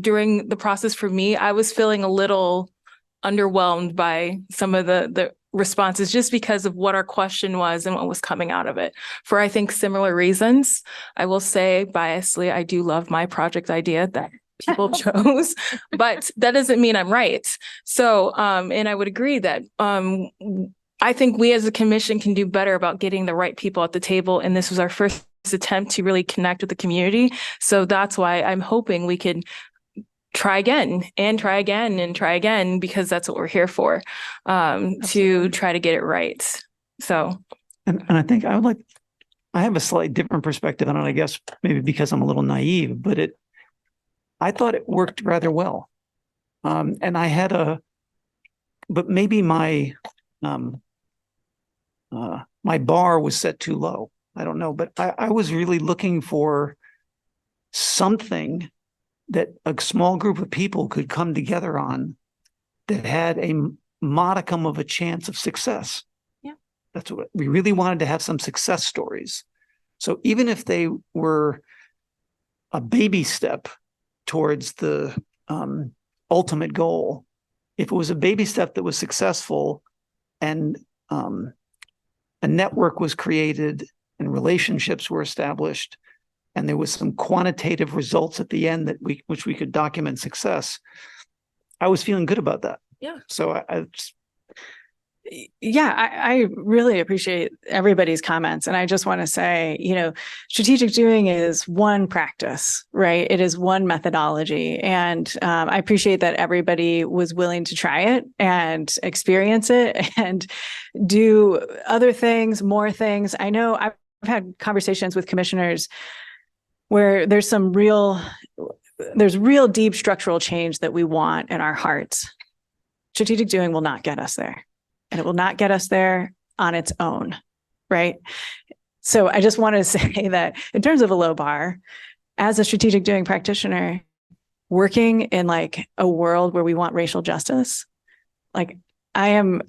during the process for me, I was feeling a little underwhelmed by some of the responses just because of what our question was and what was coming out of it. For, I think, similar reasons. I will say biasly, I do love my project idea that people chose, but that doesn't mean I'm right. So, and I would agree that I think we as a commission can do better about getting the right people at the table. And this was our first attempt to really connect with the community. So that's why I'm hoping we could try again and try again and try again, because that's what we're here for, to try to get it right. So. And I think I have a slightly different perspective on it, I guess, maybe because I'm a little naive, but I thought it worked rather well. And I had but maybe my bar was set too low. I don't know, but I was really looking for something that a small group of people could come together on that had a modicum of a chance of success. Yeah. That's what we really wanted, to have some success stories. So even if they were a baby step towards the ultimate goal, if it was a baby step that was successful and a network was created and relationships were established and there was some quantitative results at the end which we could document success, I was feeling good about that. Yeah. So I really appreciate everybody's comments. And I just want to say, strategic doing is one practice, right? It is one methodology. And I appreciate that everybody was willing to try it and experience it and do other things, more things. I know I've had conversations with commissioners where there's real deep structural change that we want in our hearts. Strategic doing will not get us there. And it will not get us there on its own, right? So I just want to say that in terms of a low bar, as a strategic doing practitioner, working in like a world where we want racial justice, like I'm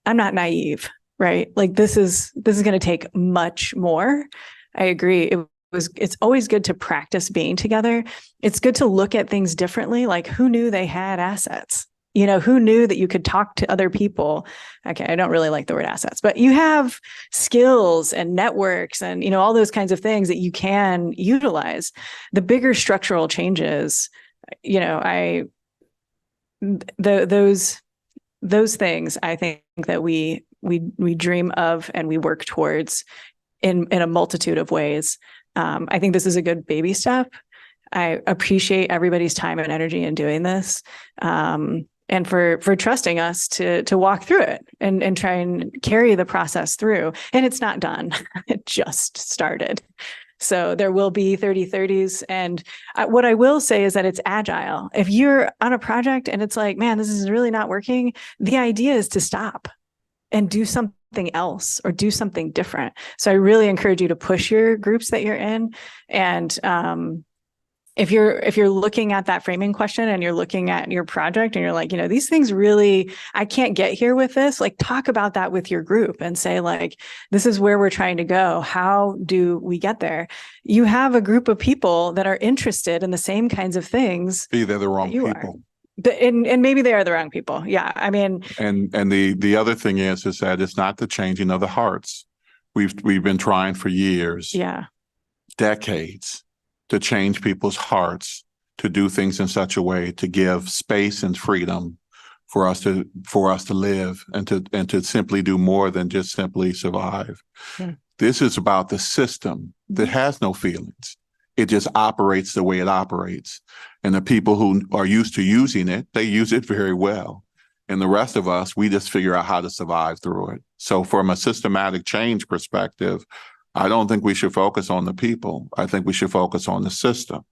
not naive, right? Like this is going to take much more. I agree. It's always good to practice being together. It's good to look at things differently. Like, who knew they had assets? Who knew that you could talk to other people? Okay, I don't really like the word assets, but you have skills and networks and, all those kinds of things that you can utilize. The bigger structural changes, those things I think that we dream of and we work towards in a multitude of ways. I think this is a good baby step. I appreciate everybody's time and energy in doing this. And for trusting us to walk through it and try and carry the process through. And it's not done. It just started. So there will be 30/30s. And what I will say is that it's agile. If you're on a project and it's like, man, this is really not working, the idea is to stop and do something else or do something different. So I really encourage you to push your groups that you're in. And if you're looking at that framing question and you're looking at your project and you're like, these things really, I can't get here with this, like talk about that with your group and say like, this is where we're trying to go. How do we get there? You have a group of people that are interested in the same kinds of things. Either the wrong you are. people. And maybe they are the wrong people. Yeah. I mean, And the other thing is that it's not the changing of the hearts. We've been trying for years, yeah. decades, to change people's hearts, to do things in such a way to give space and freedom for us to live and to simply do more than just simply survive. Yeah. This is about the system that has no feelings. It just operates the way it operates. And the people who are used to using it, they use it very well. And the rest of us, we just figure out how to survive through it. So from a systematic change perspective, I don't think we should focus on the people. I think we should focus on the system.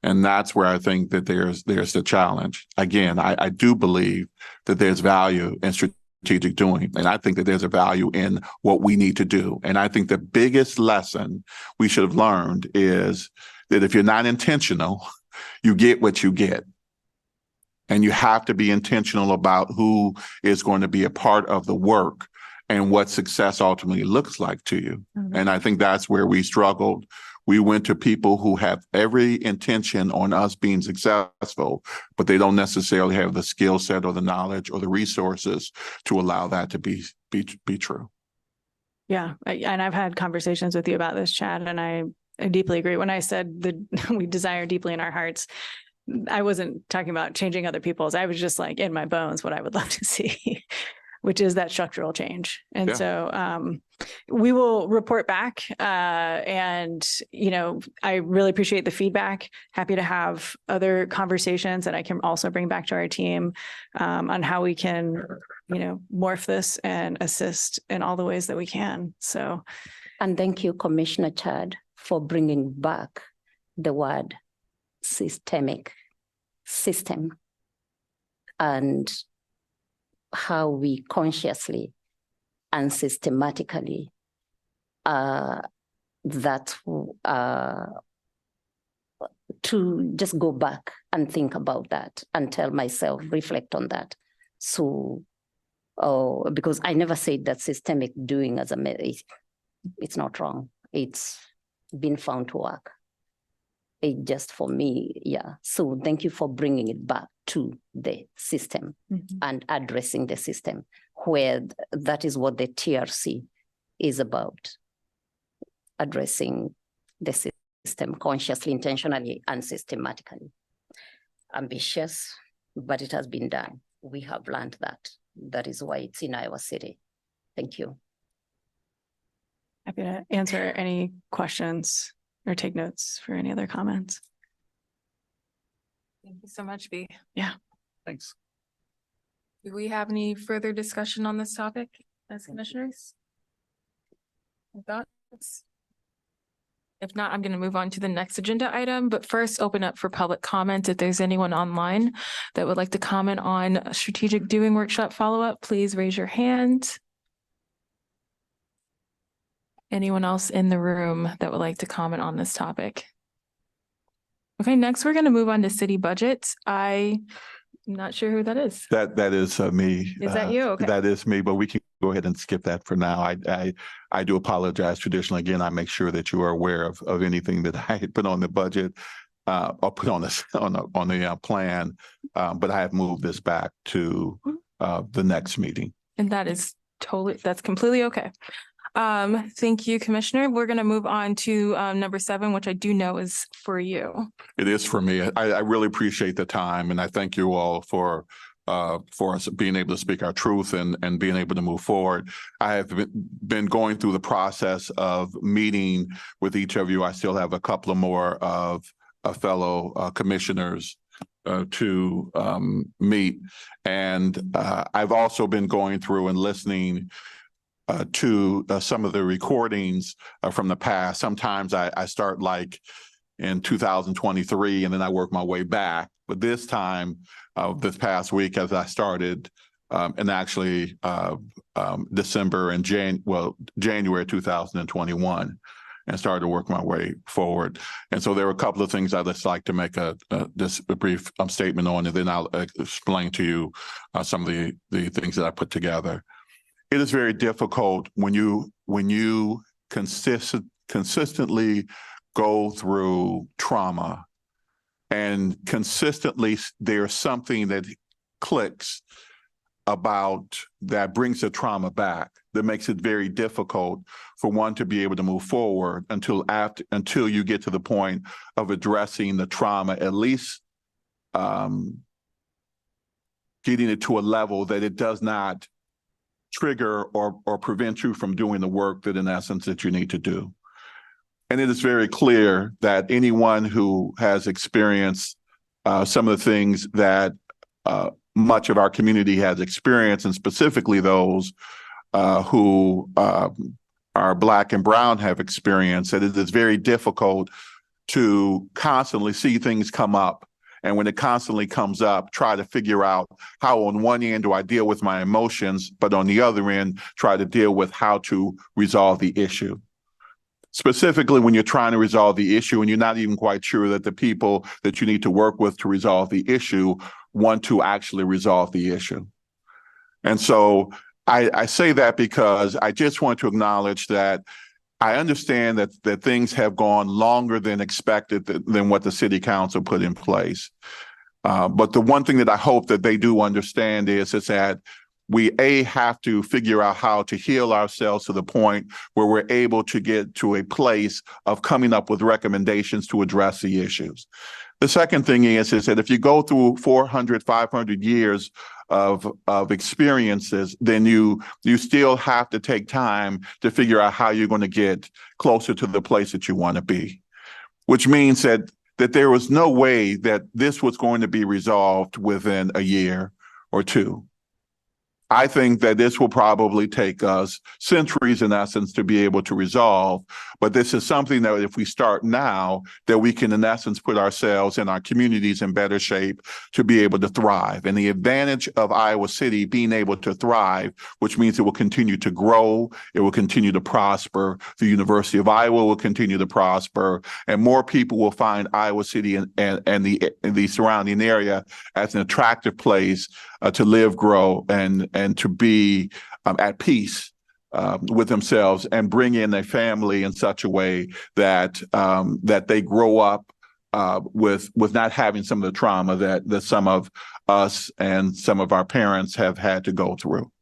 And that's where I think that there's the challenge. Again, I do believe that there's value in strategic doing. And I think that there's a value in what we need to do. And I think the biggest lesson we should have learned is that if you're not intentional, you get what you get. And you have to be intentional about who is going to be a part of the work and what success ultimately looks like to you. Mm-hmm. And I think that's where we struggled. We went to people who have every intention on us being successful, but they don't necessarily have the skill set or the knowledge or the resources to allow that to be true. Yeah. And I've had conversations with you about this, Chad, and I deeply agree. When I said that we desire deeply in our hearts, I wasn't talking about changing other people's. I was just like in my bones what I would love to see, which is that structural change. And so we will report back. And, I really appreciate the feedback. Happy to have other conversations that I can also bring back to our team on how we can, morph this and assist in all the ways that we can. So. And thank you, Commissioner Chad, for bringing back the word system and how we consciously and systematically to just go back and think about that and tell myself, reflect on that. So, because I never said that systemic doing it's not wrong. It's been found to work. It just for me, yeah. So thank you for bringing it back to the system and addressing the system, where that is what the TRC is about, addressing the system consciously, intentionally, and systematically. Ambitious, but it has been done. We have learned that. That is why it's in Iowa City. Thank you. Happy to answer any questions or take notes for any other comments. Thank you so much, B. Yeah. Thanks. Do we have any further discussion on this topic as commissioners? Thoughts? If not, I'm going to move on to the next agenda item, but first open up for public comment. If there's anyone online that would like to comment on a strategic doing workshop follow-up, please raise your hand. Anyone else in the room that would like to comment on this topic? Okay, next we're going to move on to city budgets. I'm not sure who that is. That is me. Is that you? Okay. That is me, but we can go ahead and skip that for now. I do apologize. Traditionally, again, I make sure that you are aware of anything that I had put on the budget or put on this on the plan, but I have moved this back to the next meeting. And that's completely okay. Thank you, Commissioner. We're going to move on to number 7, which I do know is for you. It is for me. I really appreciate the time, and I thank you all for for us being able to speak our truth and being able to move forward. I have been going through the process of meeting with each of you. I still have a couple of more of fellow commissioners to meet. And I've also been going through and listening to some of the recordings from the past. Sometimes I start like in 2023 and then I work my way back. But this time, this past week, as I started, and actually December and January 2021, and started to work my way forward. And so there were a couple of things I'd just like to make just a brief statement on, and then I'll explain to you some of the things that I put together. It is very difficult when you consistently go through trauma, and consistently there's something that clicks about that brings the trauma back, that makes it very difficult for one to be able to move forward until you get to the point of addressing the trauma, at least getting it to a level that it does not trigger or prevent you from doing the work that in essence that you need to do. And it is very clear that anyone who has experienced some of the things that much of our community has experienced, and specifically those who are Black and Brown have experienced, that it is very difficult to constantly see things come up. And when it constantly comes up, try to figure out how on one end do I deal with my emotions, but on the other end, try to deal with how to resolve the issue. Specifically, when you're trying to resolve the issue and you're not even quite sure that the people that you need to work with to resolve the issue want to actually resolve the issue. And so I say that because I just want to acknowledge that I understand that things have gone longer than expected than what the city council put in place. But the one thing that I hope that they do understand is that we have to figure out how to heal ourselves to the point where we're able to get to a place of coming up with recommendations to address the issues. The second thing is that if you go through 400, 500 years of experiences, then you still have to take time to figure out how you're going to get closer to the place that you want to be, which means that there was no way that this was going to be resolved within a year or two. I think that this will probably take us centuries in essence to be able to resolve, but this is something that if we start now, that we can in essence put ourselves and our communities in better shape to be able to thrive. And the advantage of Iowa City being able to thrive, which means it will continue to grow, it will continue to prosper, the University of Iowa will continue to prosper, and more people will find Iowa City and the surrounding area as an attractive place to live, grow, and to be at peace with themselves, and bring in a family in such a way that that they grow up with not having some of the trauma that some of us and some of our parents have had to go through.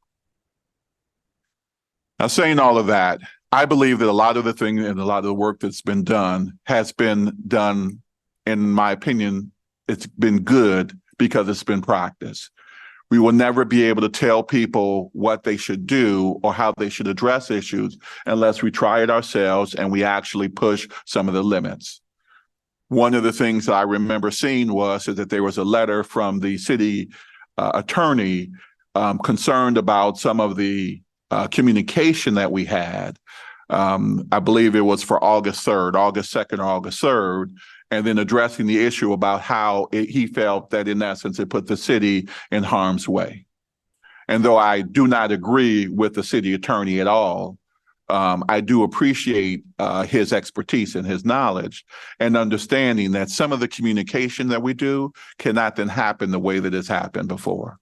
Now, saying all of that, I believe that a lot of the things and a lot of the work that's been done has been done, in my opinion, it's been good because it's been practiced. We will never be able to tell people what they should do or how they should address issues unless we try it ourselves and we actually push some of the limits. One of the things that I remember seeing was that there was a letter from the city attorney concerned about some of the communication that we had. I believe it was for August 2nd or August 3rd. And then addressing the issue about how he felt that in essence it put the city in harm's way. And though I do not agree with the city attorney at all, I do appreciate his expertise and his knowledge, and understanding that some of the communication that we do cannot then happen the way that it's happened before.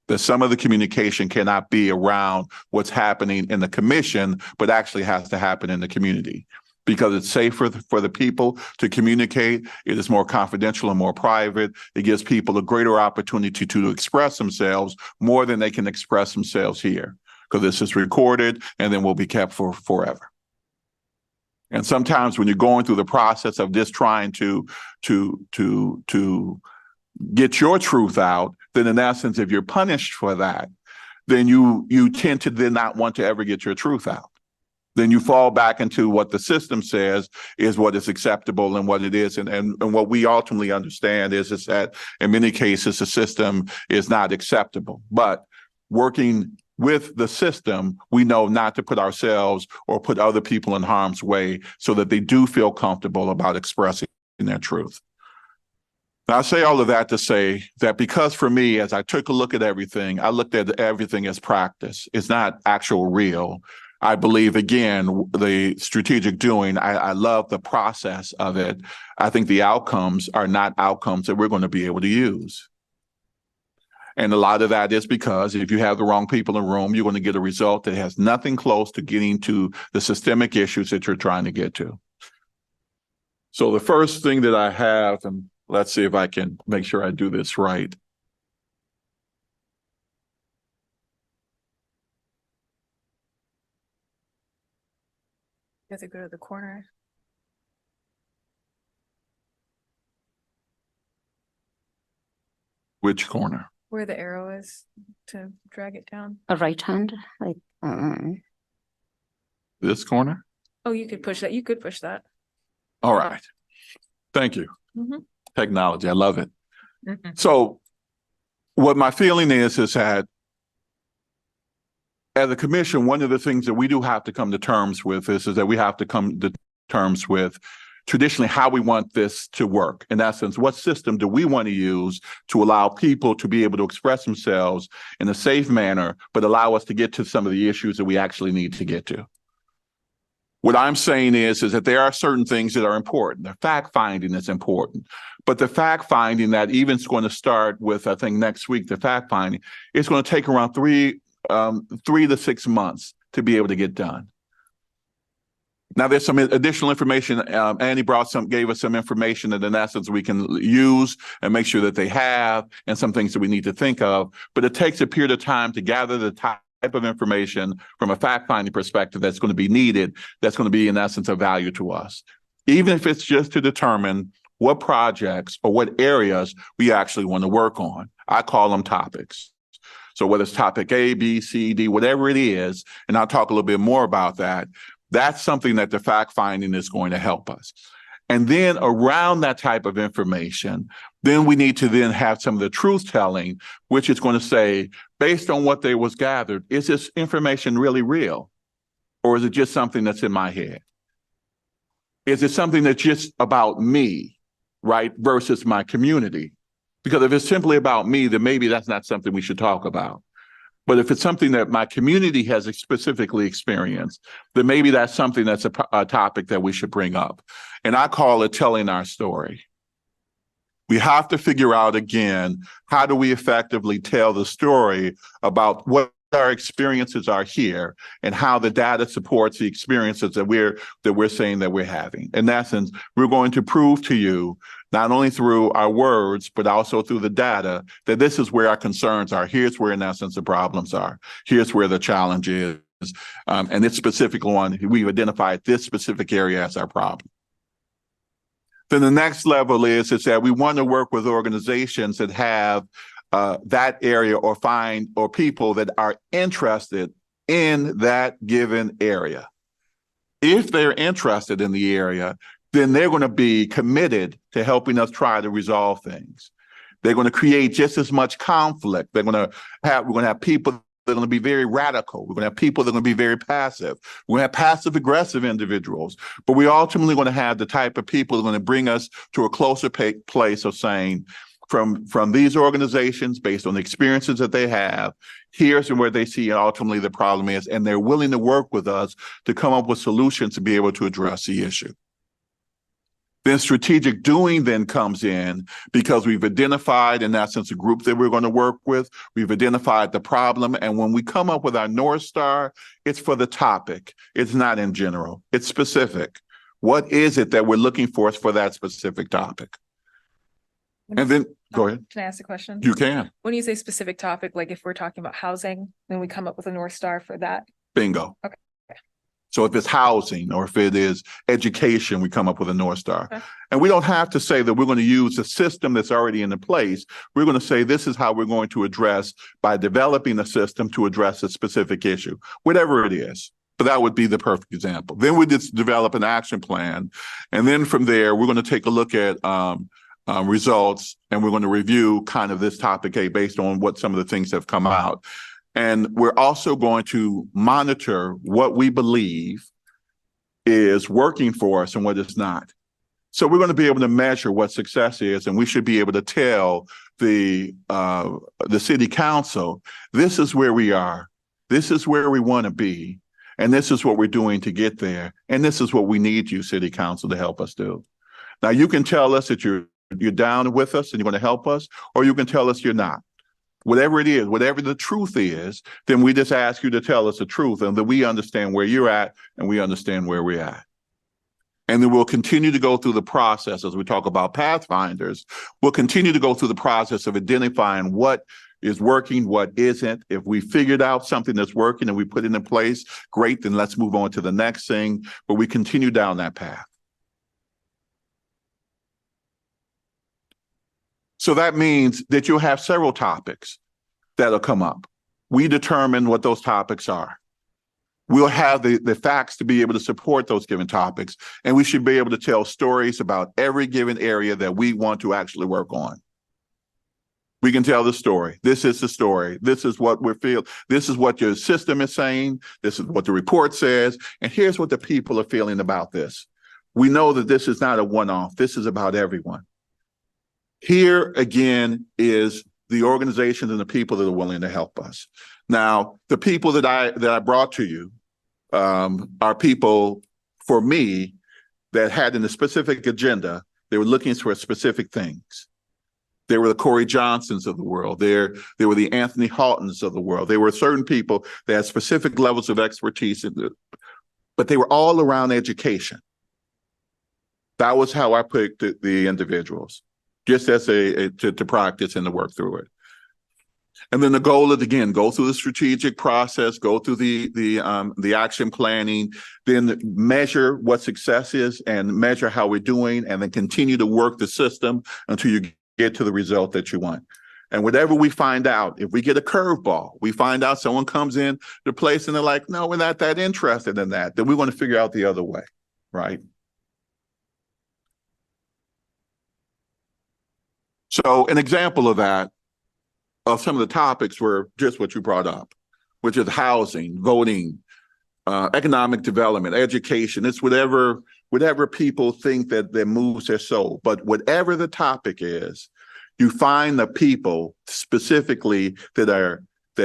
That some of the communication cannot be around what's happening in the commission, but actually has to happen in the community. Because it's safer for the people to communicate. It is more confidential and more private. It gives people a greater opportunity to express themselves more than they can express themselves here, because this is recorded and then will be kept for forever. And sometimes when you're going through the process of just trying to get your truth out, then in essence, if you're punished for that, then you tend to then not want to ever get your truth out. Then you fall back into what the system says is what is acceptable and what it is. And what we ultimately understand is that in many cases, the system is not acceptable. But working with the system, we know not to put ourselves or put other people in harm's way so that they do feel comfortable about expressing their truth. Now, I say all of that to say that because for me, as I took a look at everything, I looked at everything as practice. It's not actual real. I believe, again, the strategic doing, I love the process of it. I think the outcomes are not outcomes that we're going to be able to use. And a lot of that is because if you have the wrong people in the room, you're going to get a result that has nothing close to getting to the systemic issues that you're trying to get to. So the first thing that I have, and let's see if I can make sure I do this right. You have to go to the corner. Which corner? Where the arrow is to drag it down. A right hand, like, This corner? Oh, you could push that. You could push that. All right. Thank you. Mhm. Technology, I love it. So what my feeling is that as a commission, one of the things that we do have to come to terms with is that we have to come to terms with traditionally how we want this to work. In essence, what system do we want to use to allow people to be able to express themselves in a safe manner, but allow us to get to some of the issues that we actually need to get to? What I'm saying is that there are certain things that are important. The fact finding is important, but the fact finding that even is going to start with, I think next week, the fact finding, it's going to take around 3 to 6 months to be able to get done. Now, there's some additional information. Annie gave us some information that in essence we can use and make sure that they have, and some things that we need to think of, but it takes a period of time to gather the type of information from a fact-finding perspective that's going to be needed, that's going to be in essence of value to us, even if it's just to determine what projects or what areas we actually want to work on. I call them topics. So whether it's topic A, B, C, D, whatever it is, and I'll talk a little bit more about that, that's something that the fact-finding is going to help us. And then around that type of information, then we need to then have some of the truth telling, which is going to say, based on what there was gathered, is this information really real? Or is it just something that's in my head? Is it something that's just about me, right, versus my community? Because if it's simply about me, then maybe that's not something we should talk about. But if it's something that my community has specifically experienced, then maybe that's something that's a topic that we should bring up. And I call it telling our story. We have to figure out, again, how do we effectively tell the story about what our experiences are here and how the data supports the experiences that we're saying that we're having. In essence, we're going to prove to you, not only through our words, but also through the data, that this is where our concerns are. Here's where, in essence, the problems are. Here's where the challenge is. And it's specific one, we've identified this specific area as our problem. Then the next level is that we want to work with organizations that have that area or people that are interested in that given area. If they're interested in the area, then they're going to be committed to helping us try to resolve things. They're going to create just as much conflict. We're going to have people that are going to be very radical. We're going to have people that are going to be very passive. We're going to have passive aggressive individuals, but we're ultimately going to have the type of people that are going to bring us to a closer place of saying, from these organizations, based on the experiences that they have, here's where they see ultimately the problem is, and they're willing to work with us to come up with solutions to be able to address the issue. Then strategic doing then comes in because we've identified, in essence, a group that we're going to work with. We've identified the problem. And when we come up with our North Star, it's for the topic. It's not in general. It's specific. What is it that we're looking for that specific topic? And then, go ahead. Can I ask a question? You can. When you say specific topic, like if we're talking about housing, then we come up with a North Star for that. Bingo. Okay. So if it's housing or if it is education, we come up with a North Star. Okay. And we don't have to say that we're going to use the system that's already in place. We're going to say this is how we're going to address by developing a system to address a specific issue, whatever it is. But that would be the perfect example. Then we just develop an action plan. And then from there, we're going to take a look at results, and we're going to review kind of this topic A based on what some of the things have come out. And we're also going to monitor what we believe is working for us and what is not. So we're going to be able to measure what success is, and we should be able to tell the city council, this is where we are, this is where we want to be, and this is what we're doing to get there, and this is what we need you, city council, to help us do. Now, you can tell us that you're down with us and you're going to help us, or you can tell us you're not. Whatever it is, whatever the truth is, then we just ask you to tell us the truth, and that we understand where you're at and we understand where we're at. And then we'll continue to go through the process as we talk about Pathfinders. We'll continue to go through the process of identifying what is working, what isn't. If we figured out something that's working and we put it in place, great, then let's move on to the next thing. But we continue down that path. So that means that you'll have several topics that'll come up. We determine what those topics are. We'll have the facts to be able to support those given topics, and we should be able to tell stories about every given area that we want to actually work on. We can tell the story. This is the story. This is what we feel. This is what your system is saying. This is what the report says. And here's what the people are feeling about this. We know that this is not a one-off. This is about everyone. Here again is the organizations and the people that are willing to help us. Now, the people that I brought to you are people, for me, that had in a specific agenda. They were looking for specific things. They were the Corey Johnsons of the world. They were the Anthony Haltons of the world. They were certain people that had specific levels of expertise, but they were all around education. That was how I picked the individuals, just as to practice and to work through it. And then the goal is, again, go through the strategic process, go through the action planning, then measure what success is and measure how we're doing, and then continue to work the system until you get to the result that you want. And whatever we find out, if we get a curveball, we find out someone comes in the place and they're like, no, we're not that interested in that, then we want to figure out the other way, right? So an example of that, of some of the topics, were just what you brought up, which is housing, voting, economic development, education. It's whatever people think that moves their soul. But whatever the topic is, you find the people specifically that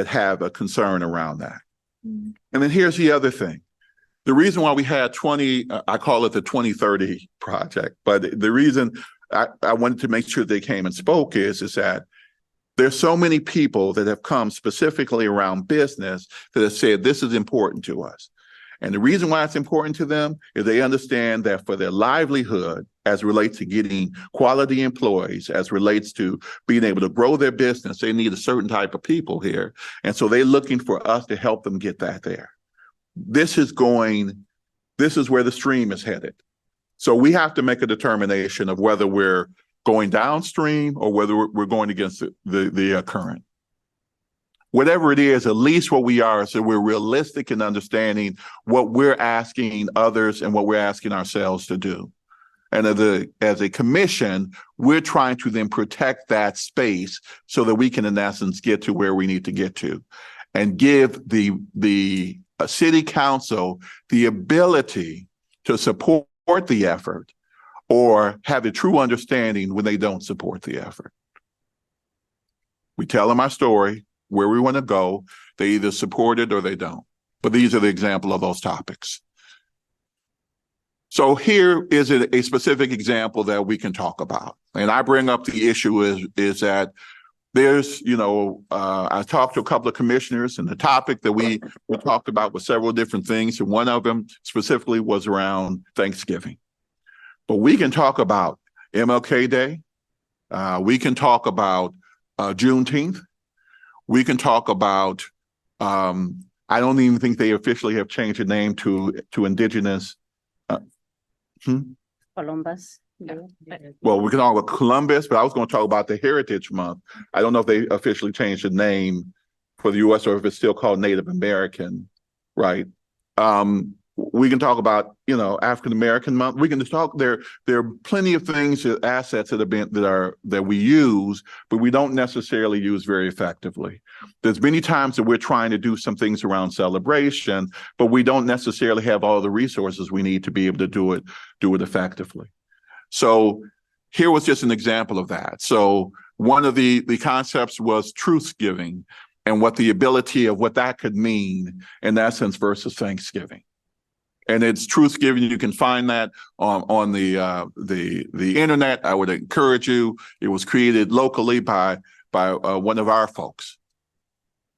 have a concern around that. Mm-hmm. And then here's the other thing. The reason why we had I call it the 2030 project, but the reason I wanted to make sure they came and spoke is that there's so many people that have come specifically around business that have said this is important to us. And the reason why it's important to them is they understand that for their livelihood, as relates to getting quality employees, as relates to being able to grow their business, they need a certain type of people here. And so they're looking for us to help them get that there. This is where the stream is headed. So we have to make a determination of whether we're going downstream or whether we're going against the current. Whatever it is, at least what we are, so we're realistic in understanding what we're asking others and what we're asking ourselves to do. And as a commission, we're trying to then protect that space so that we can, in essence, get to where we need to get to and give the city council the ability to support the effort or have a true understanding when they don't support the effort. We tell them our story, where we want to go. They either support it or they don't. But these are the example of those topics. So here is a specific example that we can talk about. And I bring up the issue is that there's, I talked to a couple of commissioners, and the topic that we talked about was several different things. And one of them specifically was around Thanksgiving. But we can talk about MLK Day. We can talk about Juneteenth. We can talk about I don't even think they officially have changed the name to Indigenous. Columbus. Well, we can talk about Columbus, but I was going to talk about the Heritage Month. I don't know if they officially changed the name for the U.S. or if it's still called Native American, right? We can talk about, African American Month. We can just talk. There are plenty of things, assets that we use, but we don't necessarily use very effectively. There's many times that we're trying to do some things around celebration, but we don't necessarily have all the resources we need to be able to do it effectively. So here was just an example of that. So one of the concepts was truth-giving and what the ability of what that could mean in essence versus Thanksgiving. And it's truth-giving. You can find that on the internet. I would encourage you. It was created locally by one of our folks.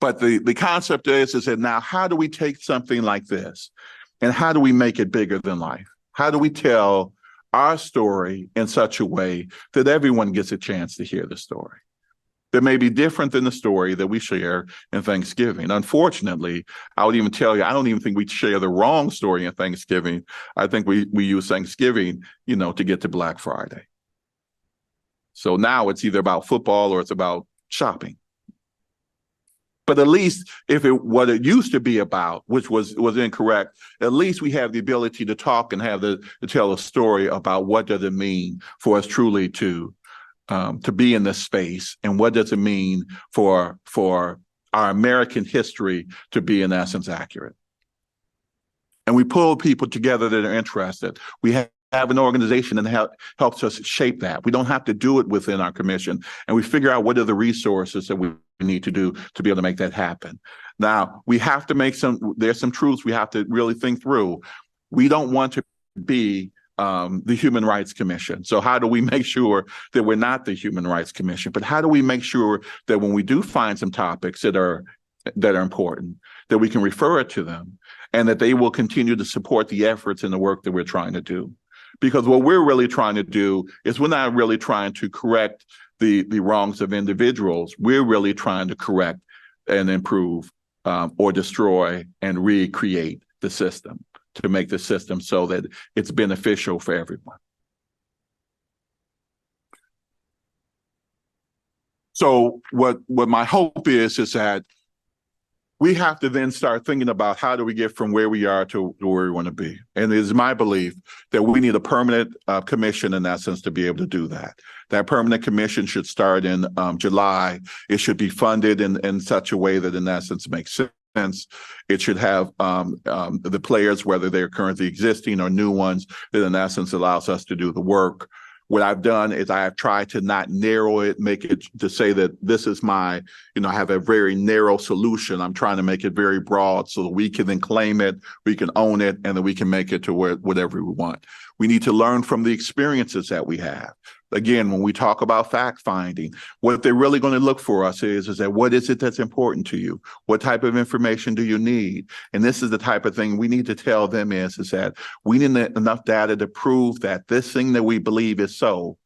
But the concept is that now how do we take something like this and how do we make it bigger than life? How do we tell our story in such a way that everyone gets a chance to hear the story that may be different than the story that we share in Thanksgiving? Unfortunately, I would even tell you, I don't even think we share the wrong story in Thanksgiving. I think we use Thanksgiving, to get to Black Friday. So now it's either about football or it's about shopping. But at least what it used to be about, which was incorrect, at least we have the ability to talk and to tell a story about what does it mean for us truly to be in this space, and what does it mean for our American history to be in essence accurate. And we pull people together that are interested. We have an organization that helps us shape that. We don't have to do it within our commission, and we figure out what are the resources that we need to do to be able to make that happen. Now, we have to there's some truths we have to really think through. We don't want to be the Human Rights Commission. So how do we make sure that we're not the Human Rights Commission? But how do we make sure that when we do find some topics that are important, that we can refer it to them and that they will continue to support the efforts and the work that we're trying to do? Because what we're really trying to do is we're not really trying to correct the wrongs of individuals. We're really trying to correct and improve or destroy and recreate the system, to make the system so that it's beneficial for everyone. So what my hope is that we have to then start thinking about how do we get from where we are to where we want to be. And it is my belief that we need a permanent commission in essence to be able to do that. That permanent commission should start in July. It should be funded in such a way that in essence makes sense. It should have the players, whether they're currently existing or new ones, that in essence allows us to do the work. What I've done is I have tried to not narrow it, make it to say that this is I have a very narrow solution. I'm trying to make it very broad so that we can then claim it, we can own it, and then we can make it to whatever we want. We need to learn from the experiences that we have. Again, when we talk about fact finding, what they're really going to look for us is that what is it that's important to you? What type of information do you need? And this is the type of thing we need to tell them is that we need enough data to prove that this thing that we believe is so.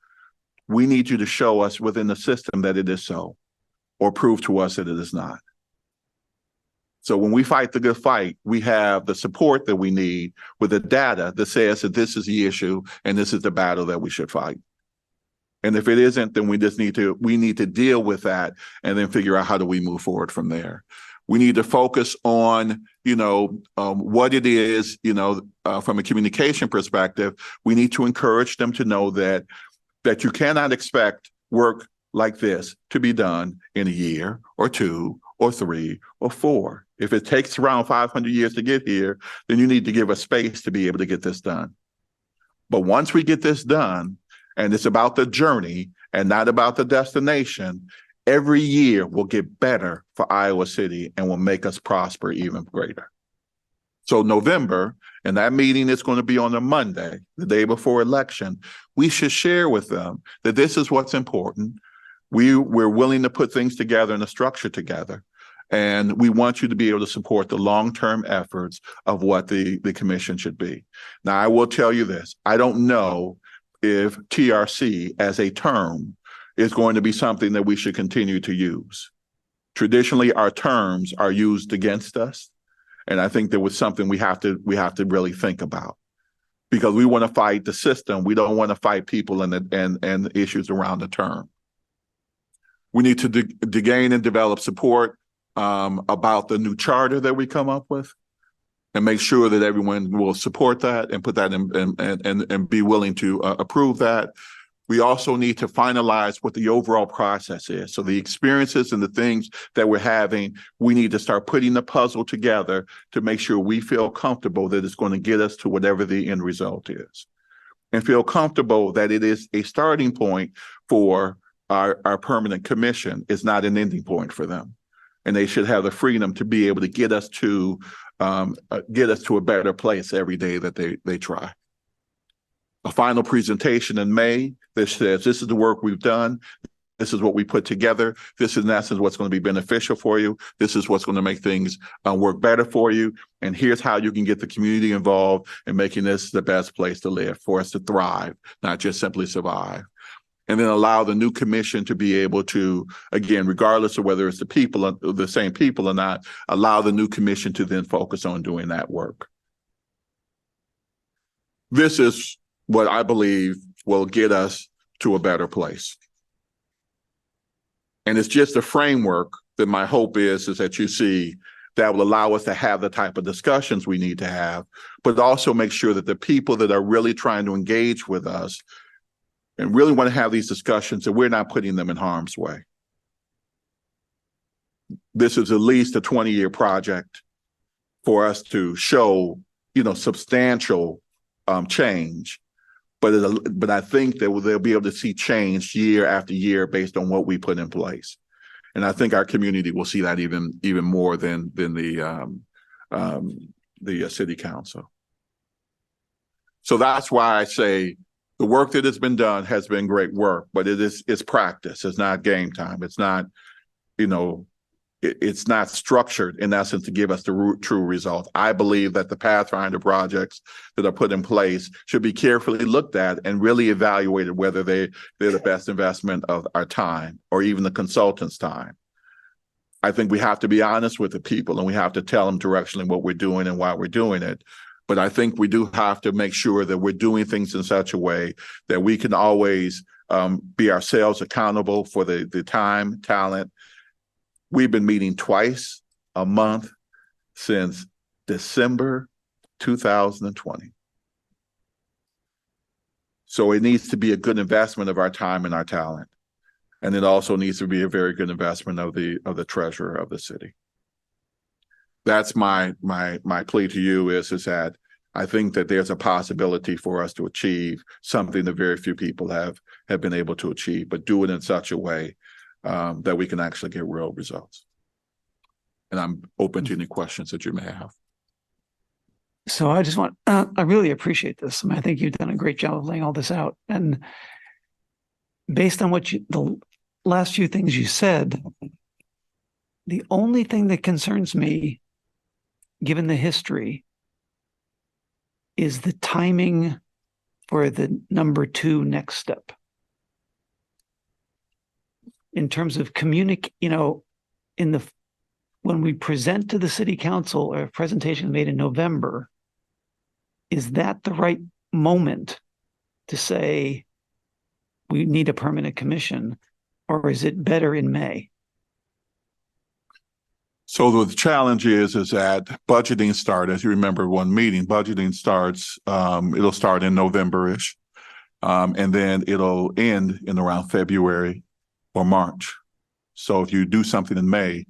We need you to show us within the system that it is so, or prove to us that it is not. So when we fight the good fight, we have the support that we need with the data that says that this is the issue and this is the battle that we should fight. And if it isn't, then we need to deal with that and then figure out how do we move forward from there. We need to focus on, what it is, from a communication perspective. We need to encourage them to know that you cannot expect work like this to be done in a year or 2 or 3 or 4. If it takes around 500 years to get here, then you need to give us space to be able to get this done. But once we get this done, and it's about the journey and not about the destination, every year will get better for Iowa City and will make us prosper even greater. So November, and that meeting is going to be on a Monday, the day before election, we should share with them that this is what's important. We're willing to put things together and a structure together. And we want you to be able to support the long-term efforts of what the commission should be. Now, I will tell you this. I don't know if TRC as a term is going to be something that we should continue to use. Traditionally, our terms are used against us. And I think there was something we have to really think about, because we want to fight the system. We don't want to fight people and the issues around the term. We need to gain and develop support about the new charter that we come up with, and make sure that everyone will support that and put that in and be willing to approve that. We also need to finalize what the overall process is. So the experiences and the things that we're having, we need to start putting the puzzle together to make sure we feel comfortable that it's going to get us to whatever the end result is, and feel comfortable that it is a starting point for our permanent commission. It's not an ending point for them. And they should have the freedom to be able to get us to a better place every day that they try. A final presentation in May that says, this is the work we've done. This is what we put together. This is in essence what's going to be beneficial for you. This is what's going to make things work better for you. And here's how you can get the community involved in making this the best place to live, for us to thrive, not just simply survive. And then allow the new commission to be able to, again, regardless of whether it's the same people or not, allow the new commission to then focus on doing that work. This is what I believe will get us to a better place. And it's just a framework that my hope is that you see that will allow us to have the type of discussions we need to have, but also make sure that the people that are really trying to engage with us and really want to have these discussions, that we're not putting them in harm's way. This is at least a 20-year project for us to show, substantial change. But I think that they'll be able to see change year after year based on what we put in place. And I think our community will see that even more than the city council. So that's why I say, the work that has been done has been great work, but it's practice. It's not game time. It's not, it's not structured in essence to give us the true result. I believe that the Pathfinder projects that are put in place should be carefully looked at and really evaluated whether they're the best investment of our time or even the consultant's time. I think we have to be honest with the people, and we have to tell them directionally what we're doing and why we're doing it. But I think we do have to make sure that we're doing things in such a way that we can always be ourselves accountable for the time, talent. We've been meeting twice a month since December 2020. So it needs to be a good investment of our time and our talent. And it also needs to be a very good investment of the treasurer of the city. That's my plea to you is that I think that there's a possibility for us to achieve something that very few people have been able to achieve, but do it in such a way that we can actually get real results. And I'm open to any questions that you may have. So I just want, I really appreciate this. I think you've done a great job of laying all this out. And based on the last few things you said, the only thing that concerns me, given the history, is the timing for the number 2 next step. In terms of when we present to the city council, or a presentation made in November, is that the right moment to say we need a permanent commission, or is it better in May? So the challenge is that budgeting starts, as you remember one meeting, budgeting starts, it'll start in November-ish, and then it'll end in around February or March. So if you do something in May,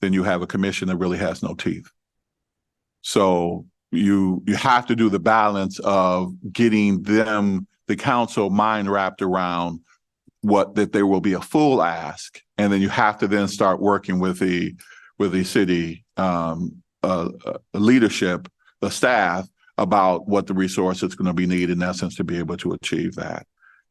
then you have a commission that really has no teeth. So you have to do the balance of getting the council mind wrapped around that there will be a full ask, and then you have to then start working with the city leadership, the staff, about what the resource is going to be needed in essence to be able to achieve that.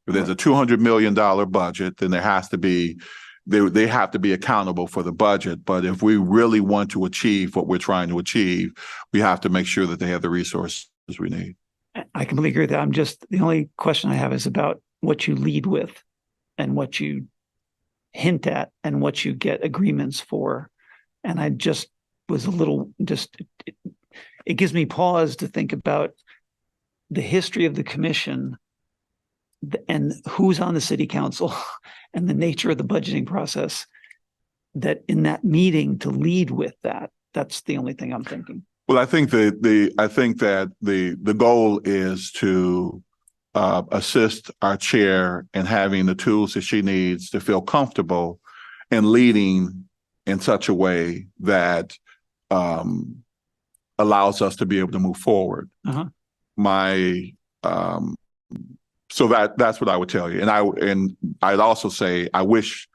If there's a $200 million budget, then there has to be, they have to be accountable for the budget. But if we really want to achieve what we're trying to achieve, we have to make sure that they have the resources we need. I completely agree with that. The only question I have is about what you lead with and what you hint at and what you get agreements for. And I just was it gives me pause to think about the history of the commission and who's on the city council and the nature of the budgeting process, that in that meeting to lead with that. That's the only thing I'm thinking. Well, I think that the goal is to assist our chair in having the tools that she needs to feel comfortable in leading in such a way that allows us to be able to move forward. Uh-huh. So that's what I would tell you. And I'd also say I wish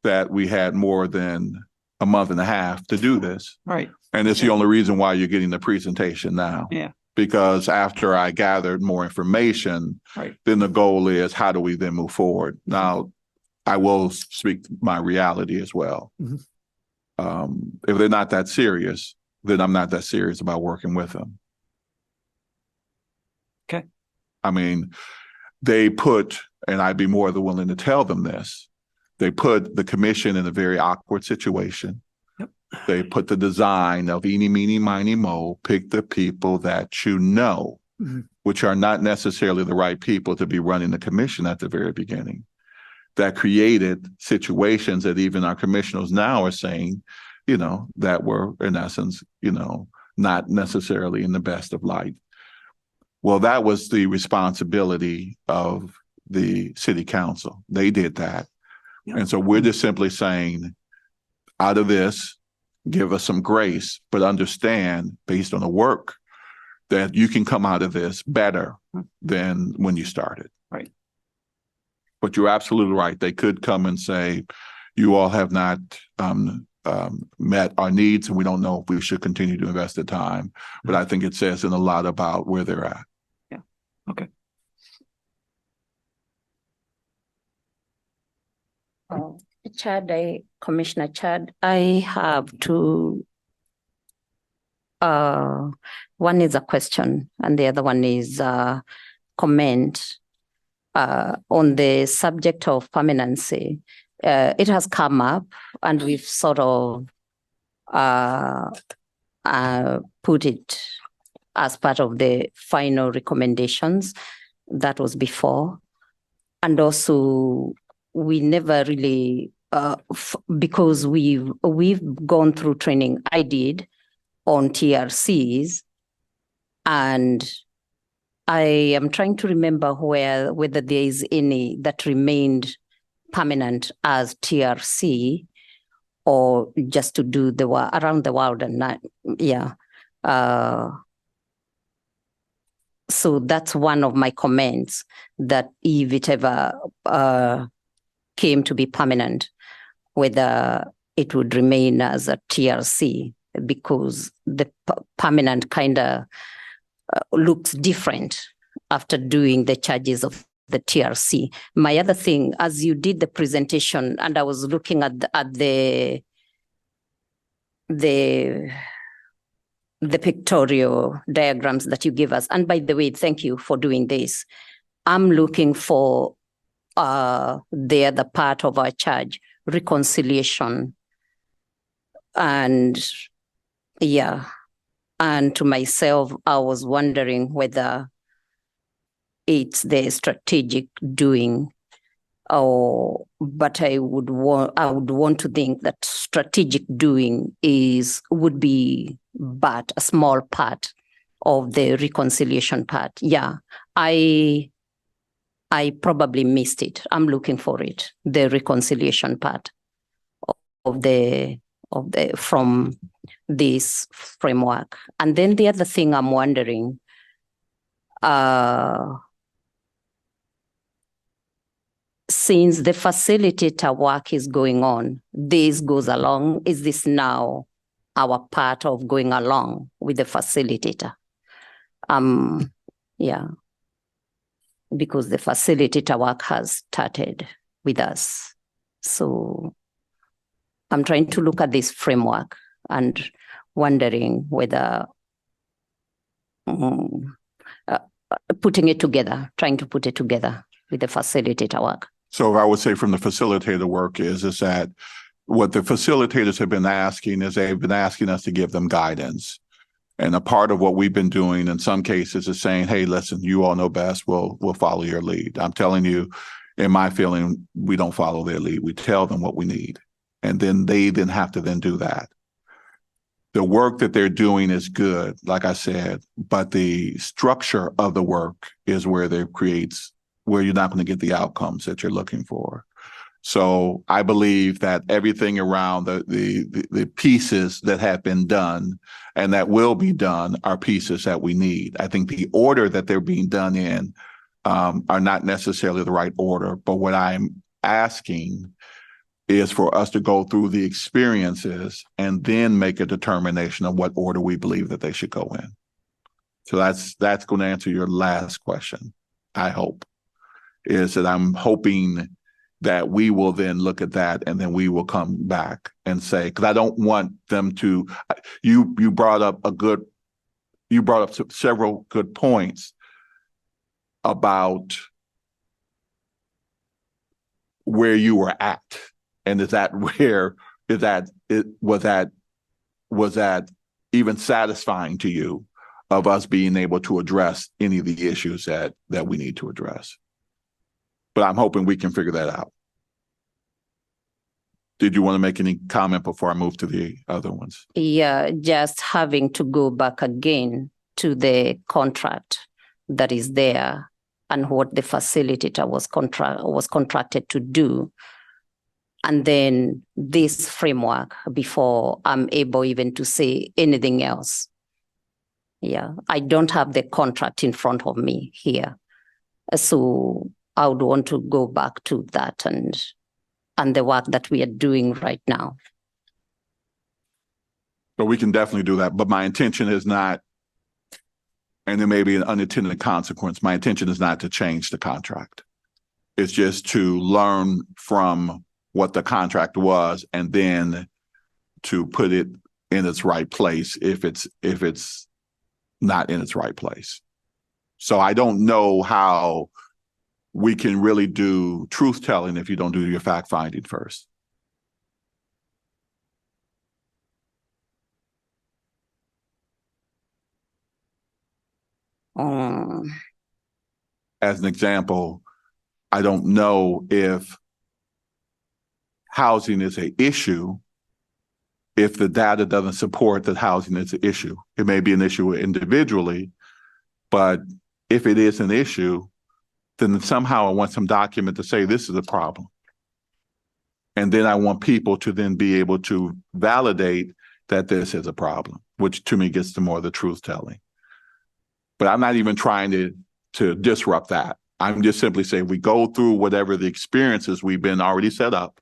that we had more than a month and a half to do this. Right. And it's the only reason why you're getting the presentation now. Yeah. Because after I gathered more information, Right. then the goal is how do we then move forward? Now, I will speak my reality as well. Mhm. If they're not that serious, then I'm not that serious about working with them. Okay. I mean, they put, and I'd be more than willing to tell them this, they put the commission in a very awkward situation. Yep. They put the design of eeny, meeny, miny, mo, pick the people that you know, Mhm. which are not necessarily the right people to be running the commission at the very beginning. That created situations that even our commissioners now are saying, that were in essence, not necessarily in the best of light. Well, that was the responsibility of the city council. They did that. Yeah. And so we're just simply saying, out of this, give us some grace, but understand based on the work that you can come out of this better than when you started. Right. But you're absolutely right. They could come and say, you all have not met our needs, and we don't know if we should continue to invest the time. But I think it says in a lot about where they're at. Yeah. Okay. Commissioner Chad, I have two. One is a question and the other one is a comment on the subject of permanency. It has come up and we've sort of put it as part of the final recommendations that was before. And also we never really, because we've gone through training, I did, on TRCs, and I am trying to remember whether there is any that remained permanent as TRC or just to do the around the world and not, yeah. So that's one of my comments, that if it ever came to be permanent, whether it would remain as a TRC, because the permanent kind of looks different after doing the charges of the TRC. My other thing, as you did the presentation, and I was looking at the pictorial diagrams that you give us. And by the way, thank you for doing this. I'm looking for the other part of our charge, reconciliation. And yeah, and to myself, I was wondering whether it's the strategic doing, but I would want to think that strategic doing would be but a small part of the reconciliation part. Yeah, I probably missed it. I'm looking for it, the reconciliation part of the from this framework. And then the other thing I'm wondering, since the facilitator work is going on, this goes along, is this now our part of going along with the facilitator? Yeah, because the facilitator work has started with us. So I'm trying to look at this framework and wondering whether putting it together, trying to put it together with the facilitator work. So I would say from the facilitator work is that what the facilitators have been asking is they've been asking us to give them guidance. And a part of what we've been doing in some cases is saying, hey, listen, you all know best. We'll follow your lead. I'm telling you, in my feeling, we don't follow their lead. We tell them what we need. And then they then have to then do that. The work that they're doing is good, like I said, but the structure of the work is where where you're not going to get the outcomes that you're looking for. So I believe that everything around the pieces that have been done and that will be done are pieces that we need. I think the order that they're being done in are not necessarily the right order, but what I'm asking is for us to go through the experiences and then make a determination of what order we believe that they should go in. So that's going to answer your last question, I hope, is that I'm hoping that we will then look at that and then we will come back and say, because I don't want them to, you brought up several good points about where you were at. And was that even satisfying to you of us being able to address any of the issues that we need to address? But I'm hoping we can figure that out. Did you want to make any comment before I move to the other ones? Yeah, just having to go back again to the contract that is there and what the facilitator was contracted to do. And then this framework before I'm able even to say anything else. Yeah, I don't have the contract in front of me here. So I would want to go back to that and the work that we are doing right now. So we can definitely do that. But my intention is not, and there may be an unintended consequence, my intention is not to change the contract. It's just to learn from what the contract was and then to put it in its right place if it's not in its right place. So I don't know how we can really do truth telling if you don't do your fact finding first. As an example, I don't know if housing is an issue if the data doesn't support that housing is an issue. It may be an issue individually, but if it is an issue, then somehow I want some document to say this is a problem. And then I want people to then be able to validate that this is a problem, which to me gets to more of the truth telling. But I'm not even trying to disrupt that. I'm just simply saying we go through whatever the experiences we've been already set up,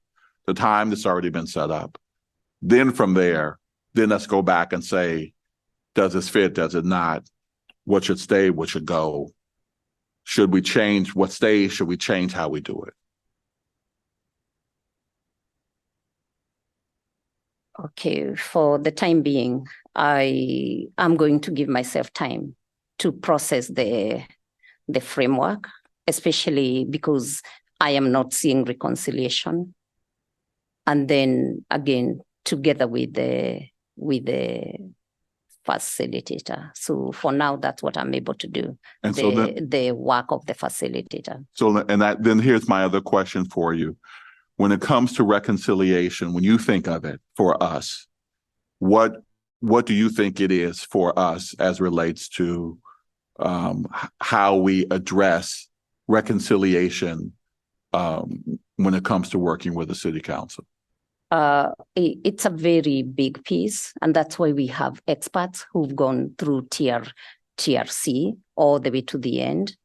the time that's already been set up. Then from there, then let's go back and say, does this fit? Does it not? What should stay? What should go? Should we change what stays? Should we change how we do it? Okay, for the time being, I'm going to give myself time to process the framework, especially because I am not seeing reconciliation. And then again, together with the facilitator. So for now, that's what I'm able to do. And the work of the facilitator. So, and then here's my other question for you. When it comes to reconciliation, when you think of it for us, what do you think it is for us as relates to how we address reconciliation when it comes to working with the city council? It's a very big piece, and that's why we have experts who've gone through TRC all the way to the end.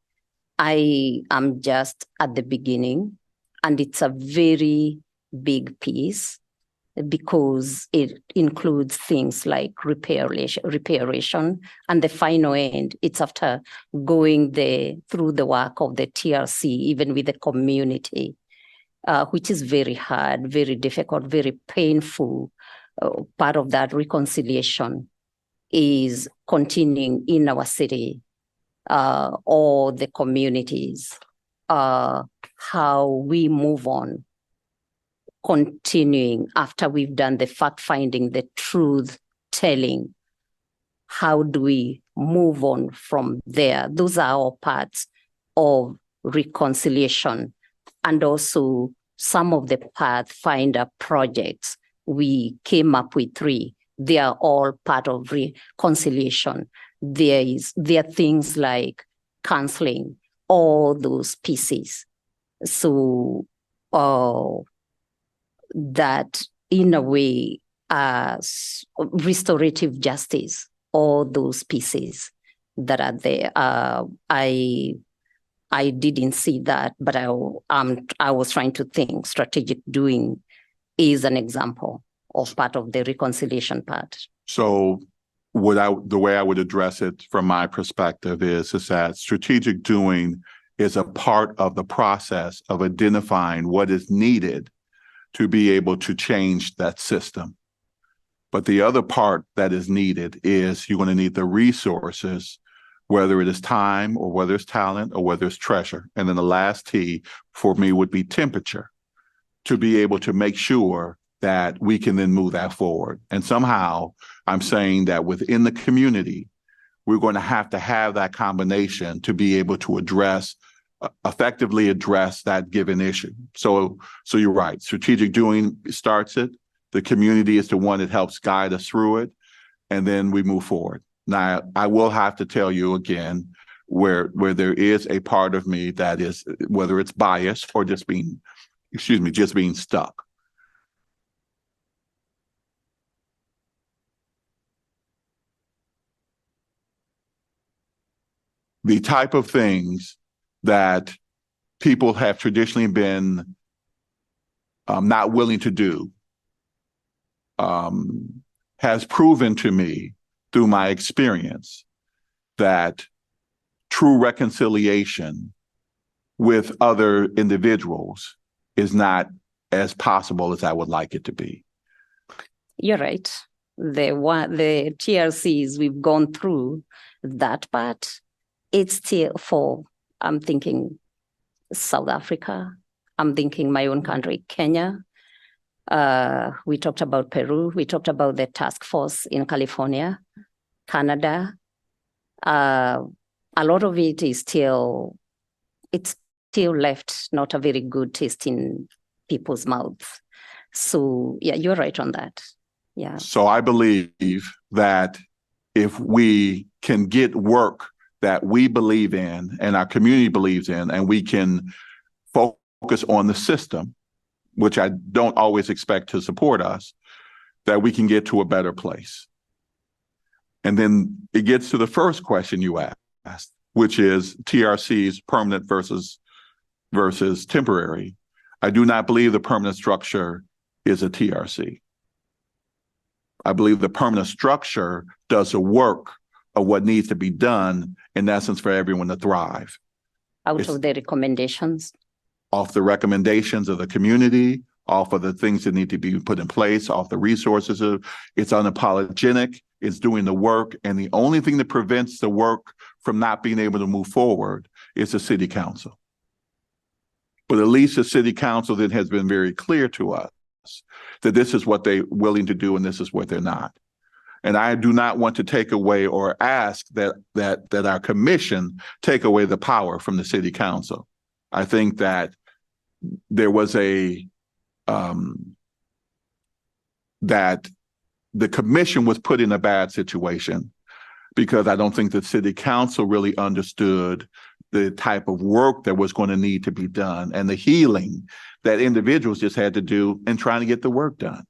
I am just at the beginning, and it's a very big piece because it includes things like reparation, and the final end, it's after going through the work of the TRC, even with the community. Which is very hard, very difficult, very painful. Part of that reconciliation is continuing in our city or the communities, how we move on, continuing after we've done the fact finding, the truth telling, how do we move on from there? Those are all parts of reconciliation. And also some of the Pathfinder projects, we came up with 3. They are all part of reconciliation. There are things like counseling, all those pieces. So that in a way, restorative justice, all those pieces that are there. I didn't see that, but I was trying to think strategic doing is an example of part of the reconciliation part. So the way I would address it from my perspective is that strategic doing is a part of the process of identifying what is needed to be able to change that system. But the other part that is needed is you're going to need the resources, whether it is time or whether it's talent or whether it's treasure. And then the last T for me would be temperature, to be able to make sure that we can then move that forward. And somehow I'm saying that within the community, we're going to have that combination to be able to effectively address that given issue. So you're right. Strategic doing starts it. The community is the one that helps guide us through it. And then we move forward. Now, I will have to tell you again, where there is a part of me that is, whether it's biased or just being stuck. The type of things that people have traditionally been not willing to do has proven to me through my experience that true reconciliation with other individuals is not as possible as I would like it to be. You're right. The TRCs we've gone through that part, it's still I'm thinking South Africa, I'm thinking my own country, Kenya. We talked about Peru. We talked about the task force in California, Canada. A lot of it is still left not a very good taste in people's mouths. So yeah, you're right on that. Yeah. So I believe that if we can get work that we believe in and our community believes in, and we can focus on the system, which I don't always expect to support us, that we can get to a better place. And then it gets to the first question you asked, which is TRC's permanent versus temporary. I do not believe the permanent structure is a TRC. I believe the permanent structure does the work of what needs to be done, in essence, for everyone to thrive. Out of the recommendations? Off the recommendations of the community, off of the things that need to be put in place, off the resources. It's unapologetic, it's doing the work, and the only thing that prevents the work from not being able to move forward is the city council. But at least the city council then has been very clear to us that this is what they're willing to do and this is what they're not. And I do not want to take away or ask that our commission take away the power from the city council. I think that there was that the commission was put in a bad situation because I don't think the city council really understood the type of work that was going to need to be done and the healing that individuals just had to do in trying to get the work done.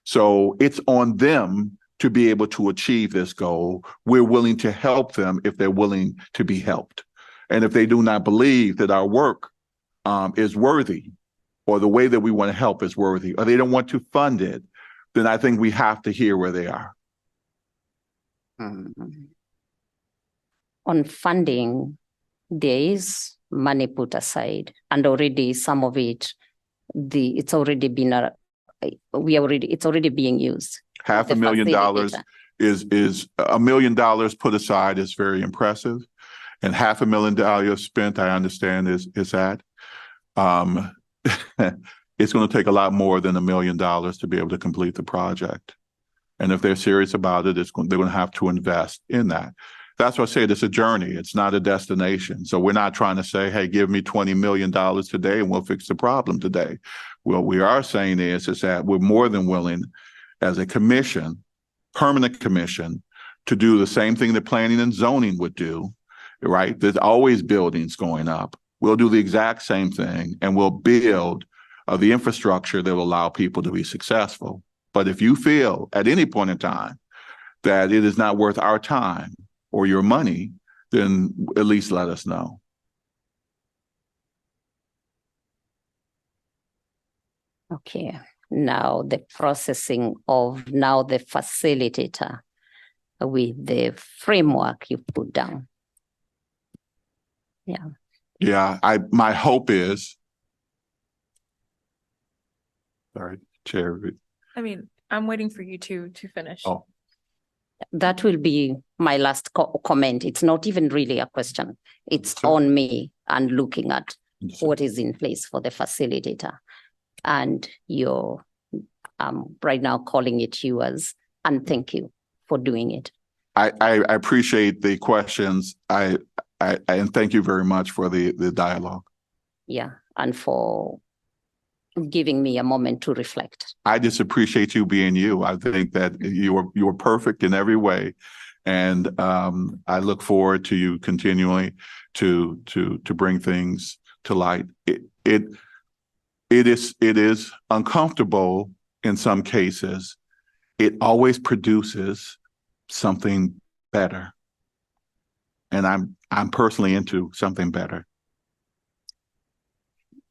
So it's on them to be able to achieve this goal. We're willing to help them if they're willing to be helped. And if they do not believe that our work is worthy, or the way that we want to help is worthy, or they don't want to fund it, then I think we have to hear where they are. On funding, there is money put aside, and already some of it, it's already being used. $500,000 is $1 million put aside is very impressive, and $500,000 spent, I understand, is that. It's going to take a lot more than $1 million to be able to complete the project. And if they're serious about it, they're going to have to invest in that. That's why I said it's a journey. It's not a destination. So we're not trying to say, hey, give me $20 million today and we'll fix the problem today. What we are saying is that we're more than willing as a commission, permanent commission, to do the same thing that planning and zoning would do, right? There's always buildings going up. We'll do the exact same thing and we'll build the infrastructure that will allow people to be successful. But if you feel at any point in time that it is not worth our time or your money, then at least let us know. Okay, now the processing of now the facilitator with the framework you put down. Yeah. Yeah, my hope is, sorry, Chair. I mean, I'm waiting for you to finish. Oh. That will be my last comment. It's not even really a question. It's Sure. on me and looking at what is in place for the facilitator. And you're right now calling it yours, and thank you for doing it. I appreciate the questions. I and thank you very much for the dialogue. Yeah, and for giving me a moment to reflect. I just appreciate you being you. I think that you are perfect in every way, and I look forward to you continually to bring things to light. It is uncomfortable in some cases. It always produces something better, and I'm personally into something better.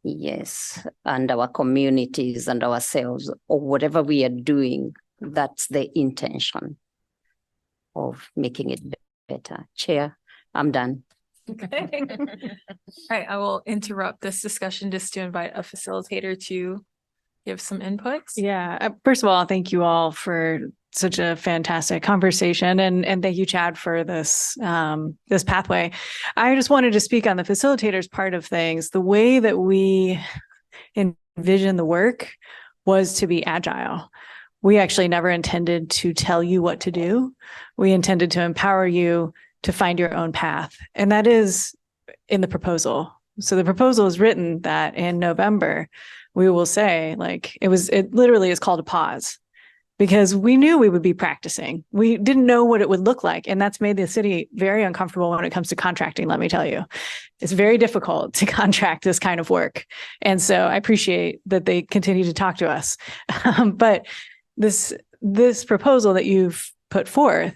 Yes, and our communities and ourselves, or whatever we are doing, that's the intention of making it better. Chair, I'm done. Okay. All right, I will interrupt this discussion just to invite a facilitator to give some inputs. Yeah, first of all, thank you all for such a fantastic conversation, and thank you, Chad, for this this pathway. I just wanted to speak on the facilitators part of things. The way that we envision the work was to be agile. We actually never intended to tell you what to do. We intended to empower you to find your own path, and that is in the proposal. So the proposal is written that in November we will say, like, it literally is called a pause, because we knew we would be practicing. We didn't know what it would look like. And that's made the city very uncomfortable when it comes to contracting, let me tell you. It's very difficult to contract this kind of work. And so I appreciate that they continue to talk to us. But this proposal that you've put forth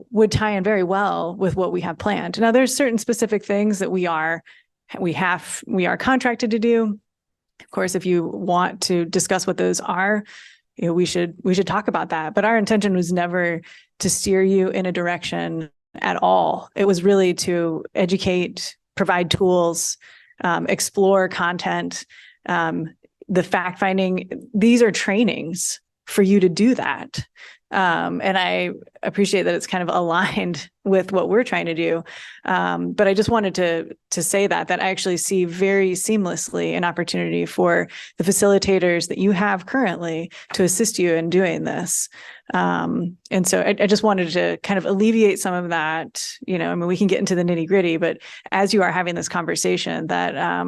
would tie in very well with what we have planned. Now, there's certain specific things that we are contracted to do. Of course, if you want to discuss what those are, we should talk about that. But our intention was never to steer you in a direction at all. It was really to educate, provide tools, explore content, the fact finding. These are trainings for you to do that. And I appreciate that it's kind of aligned with what we're trying to do. But I just wanted to say that I actually see very seamlessly an opportunity for the facilitators that you have currently to assist you in doing this. And so I just wanted to kind of alleviate some of that. I mean, we can get into the nitty gritty, but as you are having this conversation, that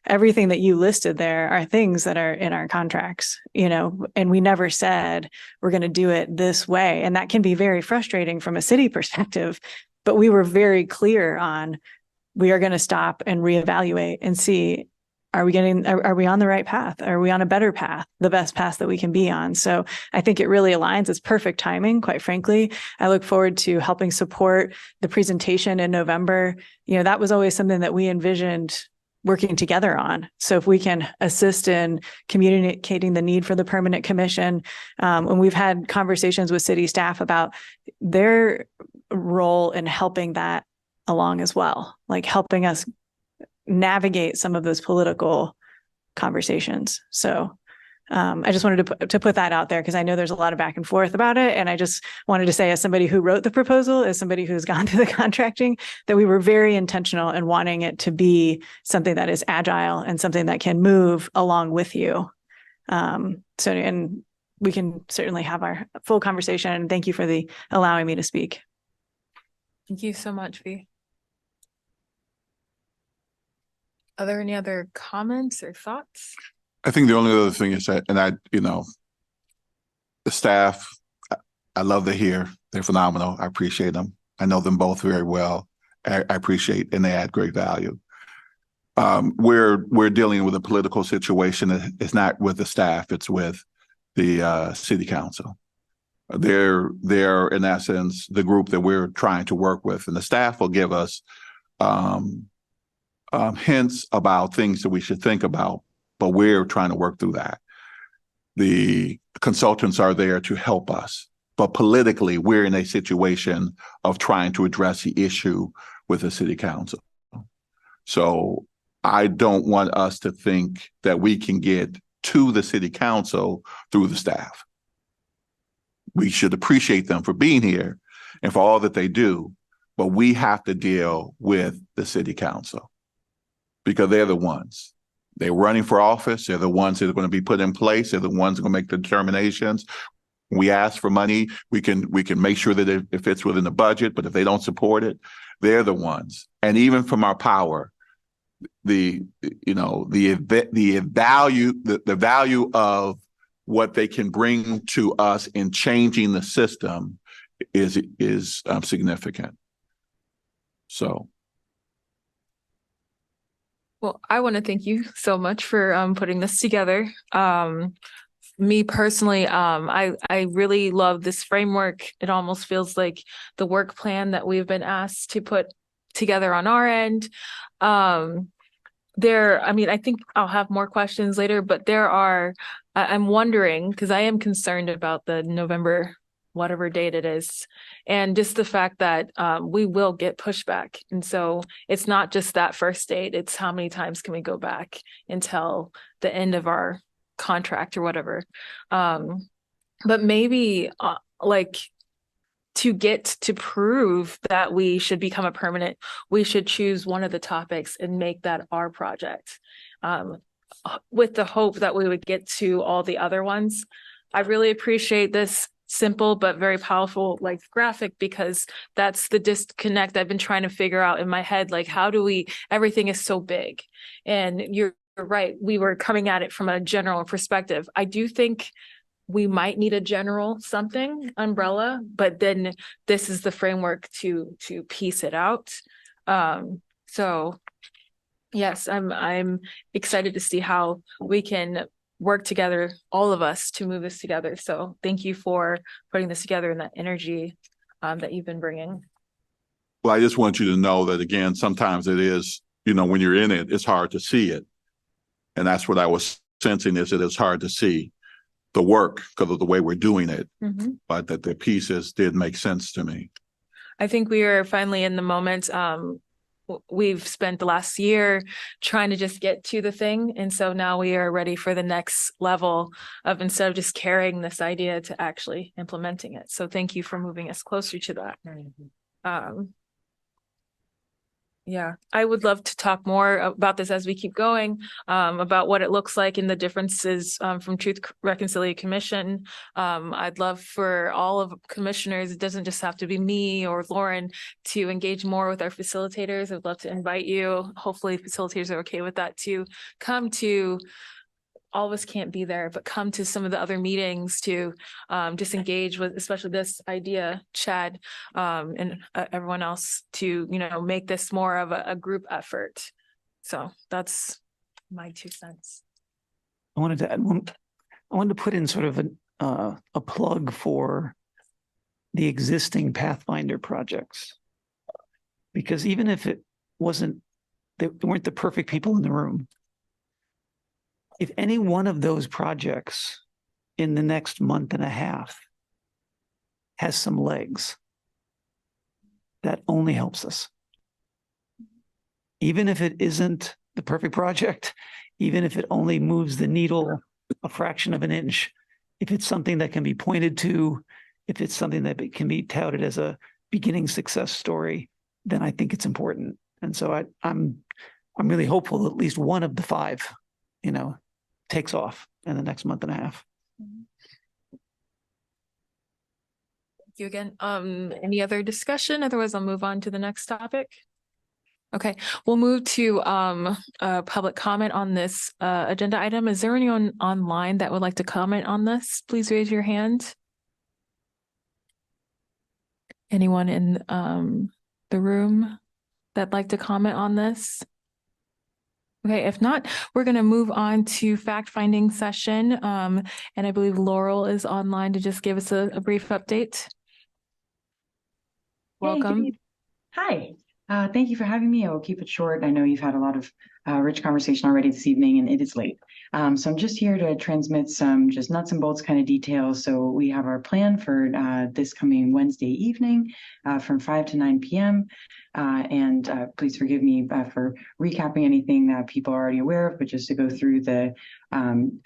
everything that you listed there are things that are in our contracts, and we never said we're going to do it this way. And that can be very frustrating from a city perspective, but we were very clear on, we are going to stop and reevaluate and see, are we on the right path? Are we on a better path, the best path that we can be on? So I think it really aligns. It's perfect timing, quite frankly. I look forward to helping support the presentation in November. That was always something that we envisioned working together on. So if we can assist in communicating the need for the permanent commission, when we've had conversations with city staff about their role in helping that along as well, like helping us navigate some of those political conversations. So I just wanted to put that out there, because I know there's a lot of back and forth about it. And I just wanted to say, as somebody who wrote the proposal, as somebody who's gone through the contracting, that we were very intentional in wanting it to be something that is agile and something that can move along with you. And we can certainly have our full conversation. Thank you for the allowing me to speak. Thank you so much, V. Are there any other comments or thoughts? I think the only other thing is that, and the staff, I love to hear. They're phenomenal. I appreciate them. I know them both very well. I appreciate, and they add great value. We're dealing with a political situation. It's not with the staff. It's with the city council. They're in essence the group that we're trying to work with, and the staff will give us hints about things that we should think about, but we're trying to work through that. The consultants are there to help us, but politically, we're in a situation of trying to address the issue with the city council. So I don't want us to think that we can get to the city council through the staff. We should appreciate them for being here and for all that they do, but we have to deal with the city council because they're the ones. They're running for office. They're the ones that are going to be put in place. They're the ones that are going to make the determinations. We ask for money. We can make sure that it fits within the budget, but if they don't support it, they're the ones. And even from our power, the value of what they can bring to us in changing the system is significant. So. Well, I want to thank you so much for putting this together. Me personally, I really love this framework. It almost feels like the work plan that we've been asked to put together on our end. I think I'll have more questions later, but I'm wondering, because I am concerned about the November, whatever date it is, and just the fact that we will get pushback. And so it's not just that first date, it's how many times can we go back until the end of our contract or whatever. But maybe to get to prove that we should become a permanent, we should choose one of the topics and make that our project, with the hope that we would get to all the other ones. I really appreciate this simple but very powerful graphic, because that's the disconnect I've been trying to figure out in my head. Everything is so big, and you're right. We were coming at it from a general perspective. I do think we might need a general umbrella, but then this is the framework to piece it out. So yes, I'm excited to see how we can work together, all of us, to move this together. So thank you for putting this together and that energy that you've been bringing. Well, I just want you to know that, again, sometimes it is, when you're in it, it's hard to see it. And that's what I was sensing, is that it's hard to see the work because of the way we're doing it, but that the pieces did make sense to me. I think we are finally in the moment. We've spent the last year trying to just get to the thing. And so now we are ready for the next level of, instead of just carrying this idea, to actually implementing it. So thank you for moving us closer to that. Yeah, I would love to talk more about this as we keep going, about what it looks like and the differences from Truth Reconciliation Commission. I'd love for all of commissioners, it doesn't just have to be me or Lauren, to engage more with our facilitators. I'd love to invite you. Hopefully facilitators are okay with that, to come to, all of us can't be there, but come to some of the other meetings to just engage with, especially this idea, Chad, and everyone else, to, make this more of a group effort. So that's my 2 cents. I wanted to add one. I wanted to put in sort of a plug for the existing Pathfinder projects, because even if they weren't the perfect people in the room, if any one of those projects in the next month and a half has some legs, that only helps us. Even if it isn't the perfect project, even if it only moves the needle a fraction of an inch, if it's something that can be pointed to, if it's something that can be touted as a beginning success story, then I think it's important. And so I'm really hopeful that at least one of the 5, takes off in the next month and a half. Thank you again. Any other discussion? Otherwise, I'll move on to the next topic. Okay, we'll move to public comment on this agenda item. Is there anyone online that would like to comment on this? Please raise your hand. Anyone in the room that'd like to comment on this? Okay, if not, we're going to move on to fact-finding session. And I believe Laurel is online to just give us a brief update. Hey, good Welcome. eve- Hi, thank you for having me. I will keep it short. I know you've had a lot of rich conversation already this evening and it is late. So I'm just here to transmit some just nuts and bolts kind of details. So we have our plan for this coming Wednesday evening from 5 to 9 p.m. And please forgive me for recapping anything that people are already aware of, but just to go through the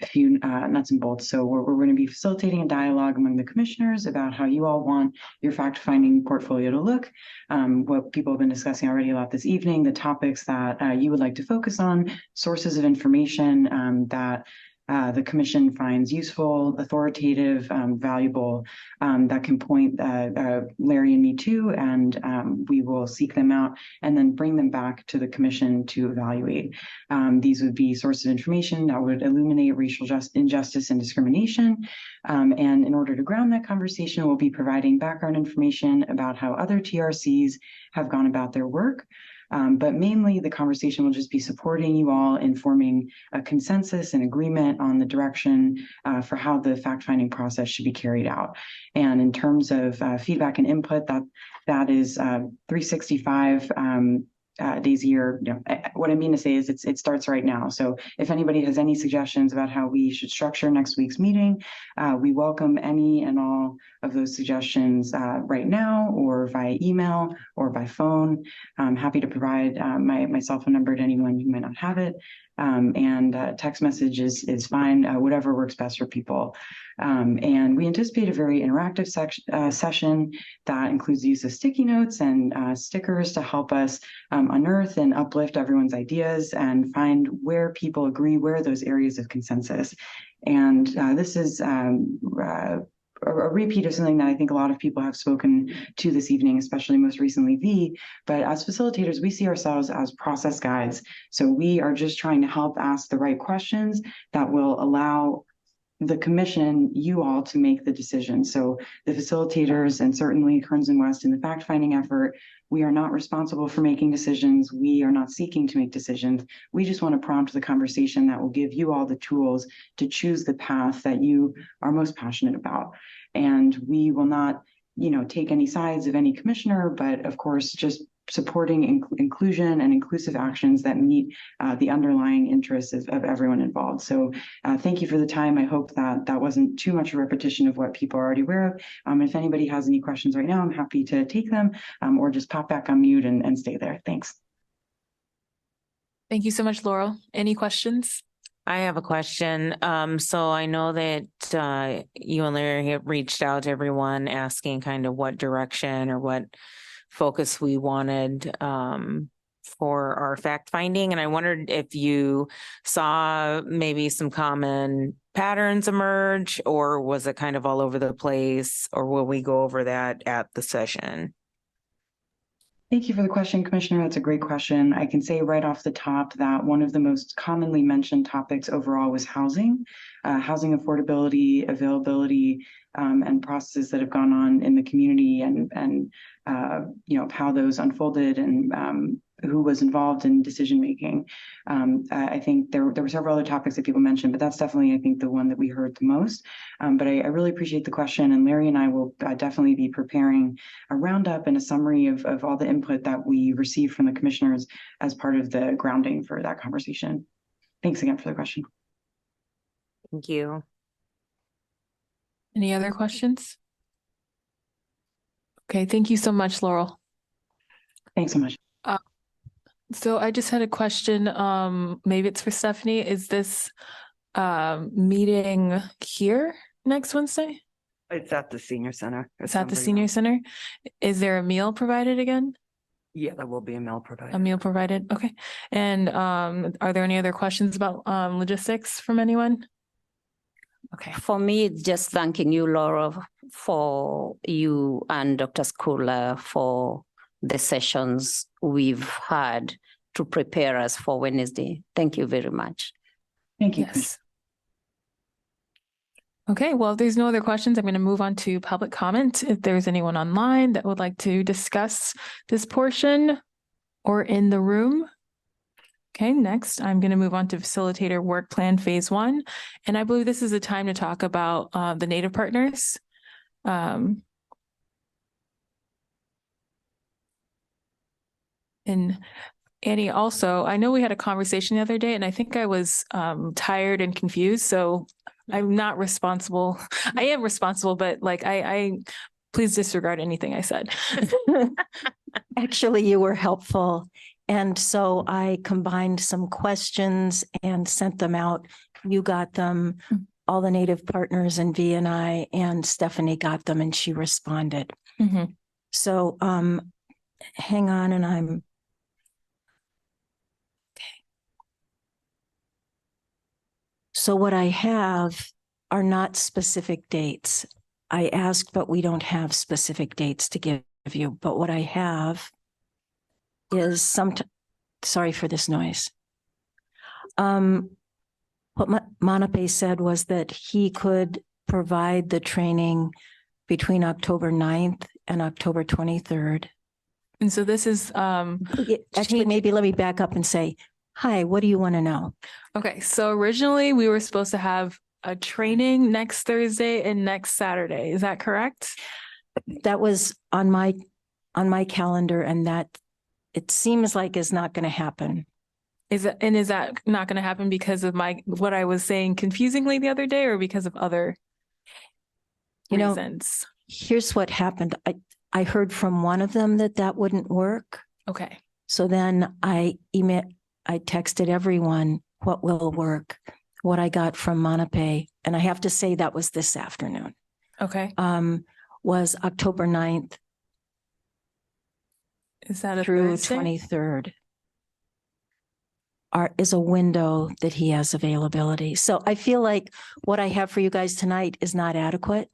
few nuts and bolts. So we're going to be facilitating a dialogue among the commissioners about how you all want your fact-finding portfolio to look, what people have been discussing already a lot this evening, the topics that you would like to focus on, sources of information that the commission finds useful, authoritative, valuable, that can point Larry and me to, and we will seek them out and then bring them back to the commission to evaluate. These would be sources of information that would illuminate racial injustice and discrimination. And in order to ground that conversation, we'll be providing background information about how other TRCs have gone about their work. But mainly the conversation will just be supporting you all in forming a consensus and agreement on the direction for how the fact-finding process should be carried out. And in terms of feedback and input, that is 365 days a year. What I mean to say is it starts right now. So if anybody has any suggestions about how we should structure next week's meeting, we welcome any and all of those suggestions right now, or via email or by phone. I'm happy to provide my cell phone number to anyone who might not have it. And text message is fine, whatever works best for people. And we anticipate a very interactive session that includes the use of sticky notes and stickers to help us unearth and uplift everyone's ideas and find where people agree, where are those areas of consensus. And this is a repeat of something that I think a lot of people have spoken to this evening, especially most recently V. But as facilitators, we see ourselves as process guides. So we are just trying to help ask the right questions that will allow the commission, you all, to make the decision. So the facilitators, and certainly Kearns and West in the fact-finding effort, we are not responsible for making decisions. We are not seeking to make decisions. We just want to prompt the conversation that will give you all the tools to choose the path that you are most passionate about. And we will not, take any sides of any commissioner, but of course, just supporting inclusion and inclusive actions that meet the underlying interests of everyone involved. So thank you for the time. I hope that wasn't too much a repetition of what people are already aware of. If anybody has any questions right now, I'm happy to take them, or just pop back on mute and stay there. Thanks. Thank you so much, Laurel. Any questions? I have a question. So I know that you and Larry have reached out to everyone asking kind of what direction or what focus we wanted for our fact finding. And I wondered if you saw maybe some common patterns emerge, or was it kind of all over the place, or will we go over that at the session? Thank you for the question, Commissioner. That's a great question. I can say right off the top that one of the most commonly mentioned topics overall was housing, housing affordability, availability, and processes that have gone on in the community, and how those unfolded, and who was involved in decision making. I think there were several other topics that people mentioned, but that's definitely, I think, the one that we heard the most. But I really appreciate the question, and Larry and I will definitely be preparing a roundup and a summary of all the input that we received from the commissioners as part of the grounding for that conversation. Thanks again for the question. Thank you. Any other questions? Okay, thank you so much, Laurel. Thanks so much. So I just had a question. Maybe it's for Stephanie. Is this meeting here next Wednesday? It's at the senior center. It's at the senior center. Is there a meal provided again? Yeah, there will be a meal provided. A meal provided. Okay. And are there any other questions about logistics from anyone? Okay. For me, it's just thanking you, Laura, for you and Dr. Schooler for the sessions we've had to prepare us for Wednesday. Thank you very much. Thank you. Yes. Okay, well, if there's no other questions, I'm going to move on to public comment. If there's anyone online that would like to discuss this portion or in the room. Okay, next, I'm going to move on to facilitator work plan phase 1. And I believe this is a time to talk about the Native partners. And Annie, also, I know we had a conversation the other day and I think I was tired and confused. So I'm not responsible. I am responsible, but like I please disregard anything I said. Actually, you were helpful. And so I combined some questions and sent them out. You got them, all the Native partners and V&I, and Stephanie got them and she responded. Mhm. So hang on, and I'm so what I have are not specific dates. I asked, but we don't have specific dates to give you. But what I have is sorry for this noise. What Manape said was that he could provide the training between October 9th and October 23rd. And so this is Actually, maybe let me back up and say, hi, what do you want to know? okay. So originally we were supposed to have a training next Thursday and next Saturday. Is that correct? That was on my calendar, and that it seems like is not going to happen. Is that not going to happen because of what I was saying confusingly the other day, or because of other reasons? Here's what happened. I heard from one of them that wouldn't work. Okay. So then I texted everyone what will work, what I got from Manape. And I have to say that was this afternoon, Okay. was October 9th Is that a through Thursday? 23rd. Is a window that he has availability. So I feel like what I have for you guys tonight is not adequate.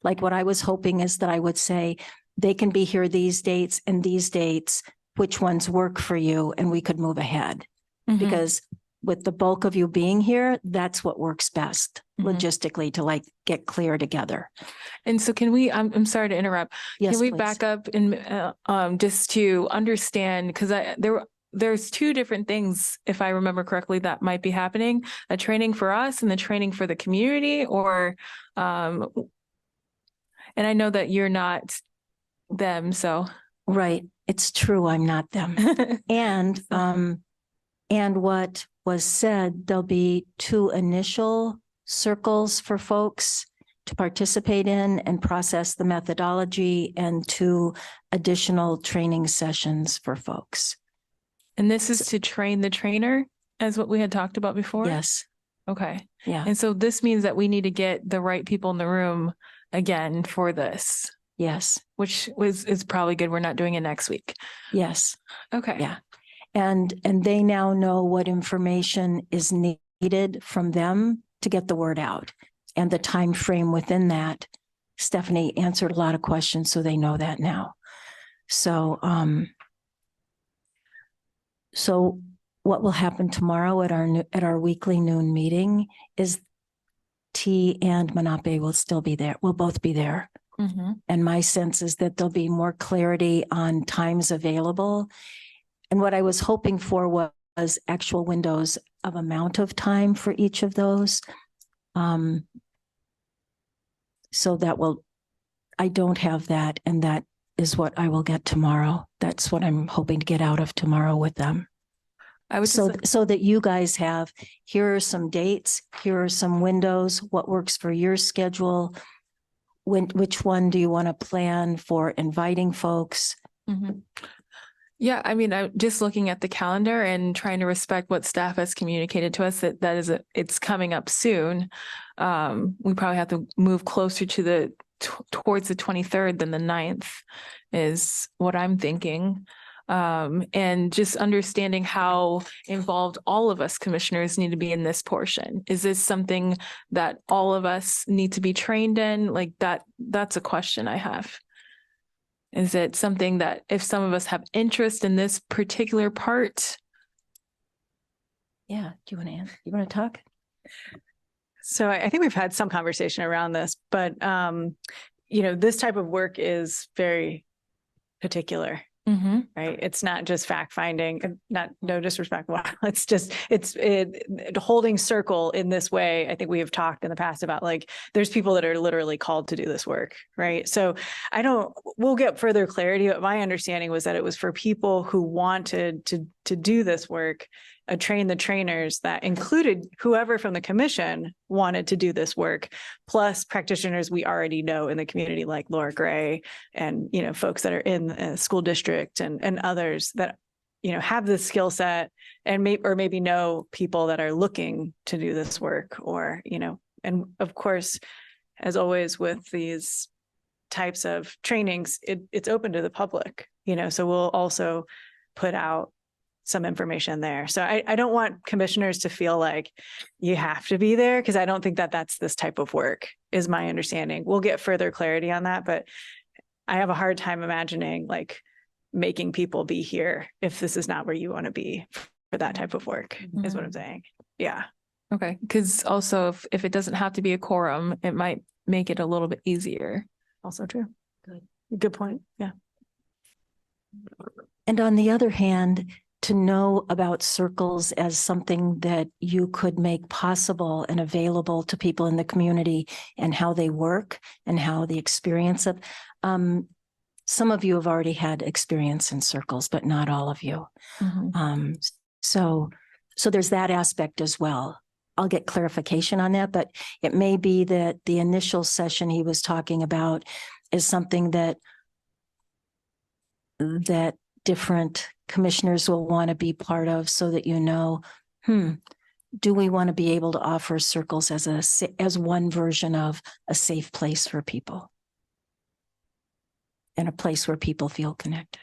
Like what I was hoping is that I would say, they can be here these dates and these dates, which ones work for you, and we could move ahead. Mhm. Because with the bulk of you being here, that's what works best Mhm. logistically to like get clear together. And so can we, I'm sorry to interrupt. Yes, Can we please. back up and just to understand, because there's two different things, if I remember correctly, that might be happening, a training for us and the training for the community, or and I know that you're not them, so. Right. It's true. I'm not them. And what was said, there'll be 2 initial circles for folks to participate in and process the methodology, and 2 additional training sessions for folks. And this is to train the trainer, as what we had talked about before? Yes. Okay. Yeah. And so this means that we need to get the right people in the room again for this, Yes. which is probably good. We're not doing it next week. Yes. Okay. Yeah. And they now know what information is needed from them to get the word out, and the time frame within that. Stephanie answered a lot of questions, so they know that now. So, so what will happen tomorrow at our weekly noon meeting is T and Manape will still be there. We'll both be there. Mhm. And my sense is that there'll be more clarity on times available. And what I was hoping for was actual windows of amount of time for each of those. So I don't have that, and that is what I will get tomorrow. That's what I'm hoping to get out of tomorrow with them. I would So just, that you guys have, here are some dates, here are some windows, what works for your schedule. Which one do you want to plan for inviting folks? Mhm. Yeah, I mean, I'm just looking at the calendar and trying to respect what staff has communicated to us that it's coming up soon. We probably have to move closer to towards the 23rd than the 9th is what I'm thinking. And just understanding how involved all of us commissioners need to be in this portion. Is this something that all of us need to be trained in? Like that's a question I have. Is it something that if some of us have interest in this particular part? Yeah, do you want to talk? So I think we've had some conversation around this, but this type of work is very particular, right? It's not just fact finding, no disrespect. It's holding circle in this way. I think we have talked in the past about like, there's people that are literally called to do this work, right? So we'll get further clarity, but my understanding was that it was for people who wanted to do this work, train the trainers that included whoever from the commission wanted to do this work, plus practitioners we already know in the community like Laura Gray and, folks that are in the school district and others that, have this skill set and maybe know people that are looking to do this work or, and of course, as always with these types of trainings, it's open to the public, so we'll also put out some information there. So I don't want commissioners to feel like you have to be there because I don't think that that's this type of work is my understanding. We'll get further clarity on that, but I have a hard time imagining like making people be here if this is not where you want to be for that type of work is what I'm saying. Yeah. Okay. Because also if it doesn't have to be a quorum, it might make it a little bit easier. Also true. Good point. Yeah. And on the other hand, to know about circles as something that you could make possible and available to people in the community and how they work and how the experience of, some of you have already had experience in circles, but not all of you. So there's that aspect as well. I'll get clarification on that, but it may be that the initial session he was talking about is something that different commissioners will want to be part of so that do we want to be able to offer circles as one version of a safe place for people and a place where people feel connected.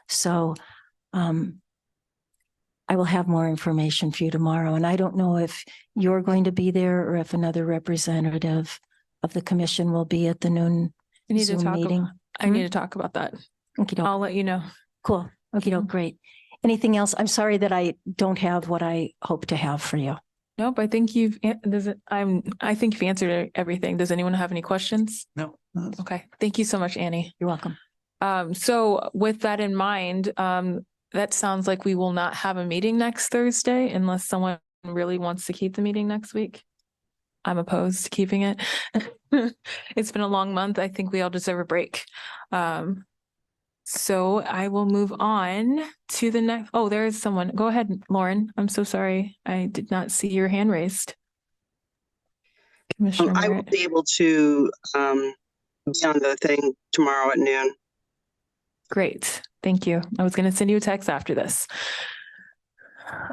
So I will have more information for you tomorrow. And I don't know if you're going to be there or if another representative of the commission will be at the noon Zoom meeting. I need to talk about that. Okay, I'll let you know. Cool. Okay, great. Anything else? I'm sorry that I don't have what I hope to have for you. Nope. I think I think you've answered everything. Does anyone have any questions? No. Okay. Thank you so much, Annie. You're welcome. So with that in mind, that sounds like we will not have a meeting next Thursday unless someone really wants to keep the meeting next week. I'm opposed to keeping it. It's been a long month. I think we all deserve a break. So I will move on to the next. Oh, there is someone. Go ahead, Lauren. I'm so sorry. I did not see your hand raised. Commissioner I will Merritt. be able to be on the thing tomorrow at noon. Great. Thank you. I was going to send you a text after this.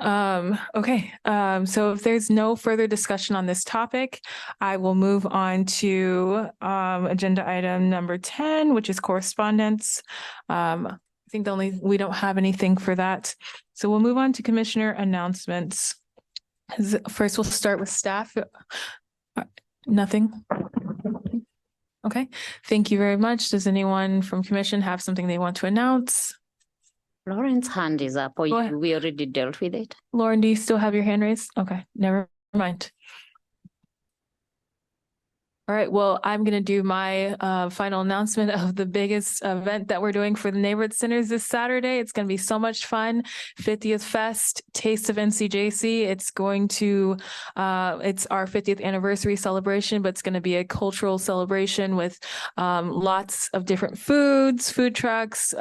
Okay. So if there's no further discussion on this topic, I will move on to agenda item number 10, which is correspondence. I think we don't have anything for that. So we'll move on to commissioner announcements. First, we'll start with staff. Nothing. Okay. Thank you very much. Does anyone from commission have something they want to announce? Lauren's hand is up, or Go ahead. we already dealt with it. Lauren, do you still have your hand raised? Okay, never mind. All right, well, I'm going to do my final announcement of the biggest event that we're doing for the neighborhood centers this Saturday. It's going to be so much fun. 50th Fest, Taste of NCJC. It's our 50th anniversary celebration, but it's going to be a cultural celebration with lots of different foods, food trucks,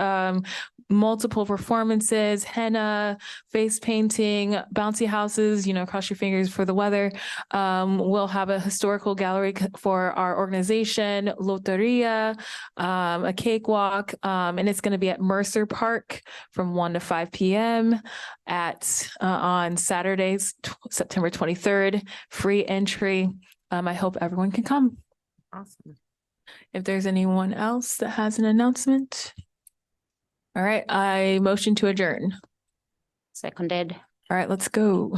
multiple performances, henna, face painting, bouncy houses, cross your fingers for the weather. We'll have a historical gallery for our organization, Loteria, a cakewalk, and it's going to be at Mercer Park from 1 to 5 p.m. on Saturdays, September 23rd, free entry. I hope everyone can come. Awesome. If there's anyone else that has an announcement. All right, I motion to adjourn. Seconded. All right, let's go.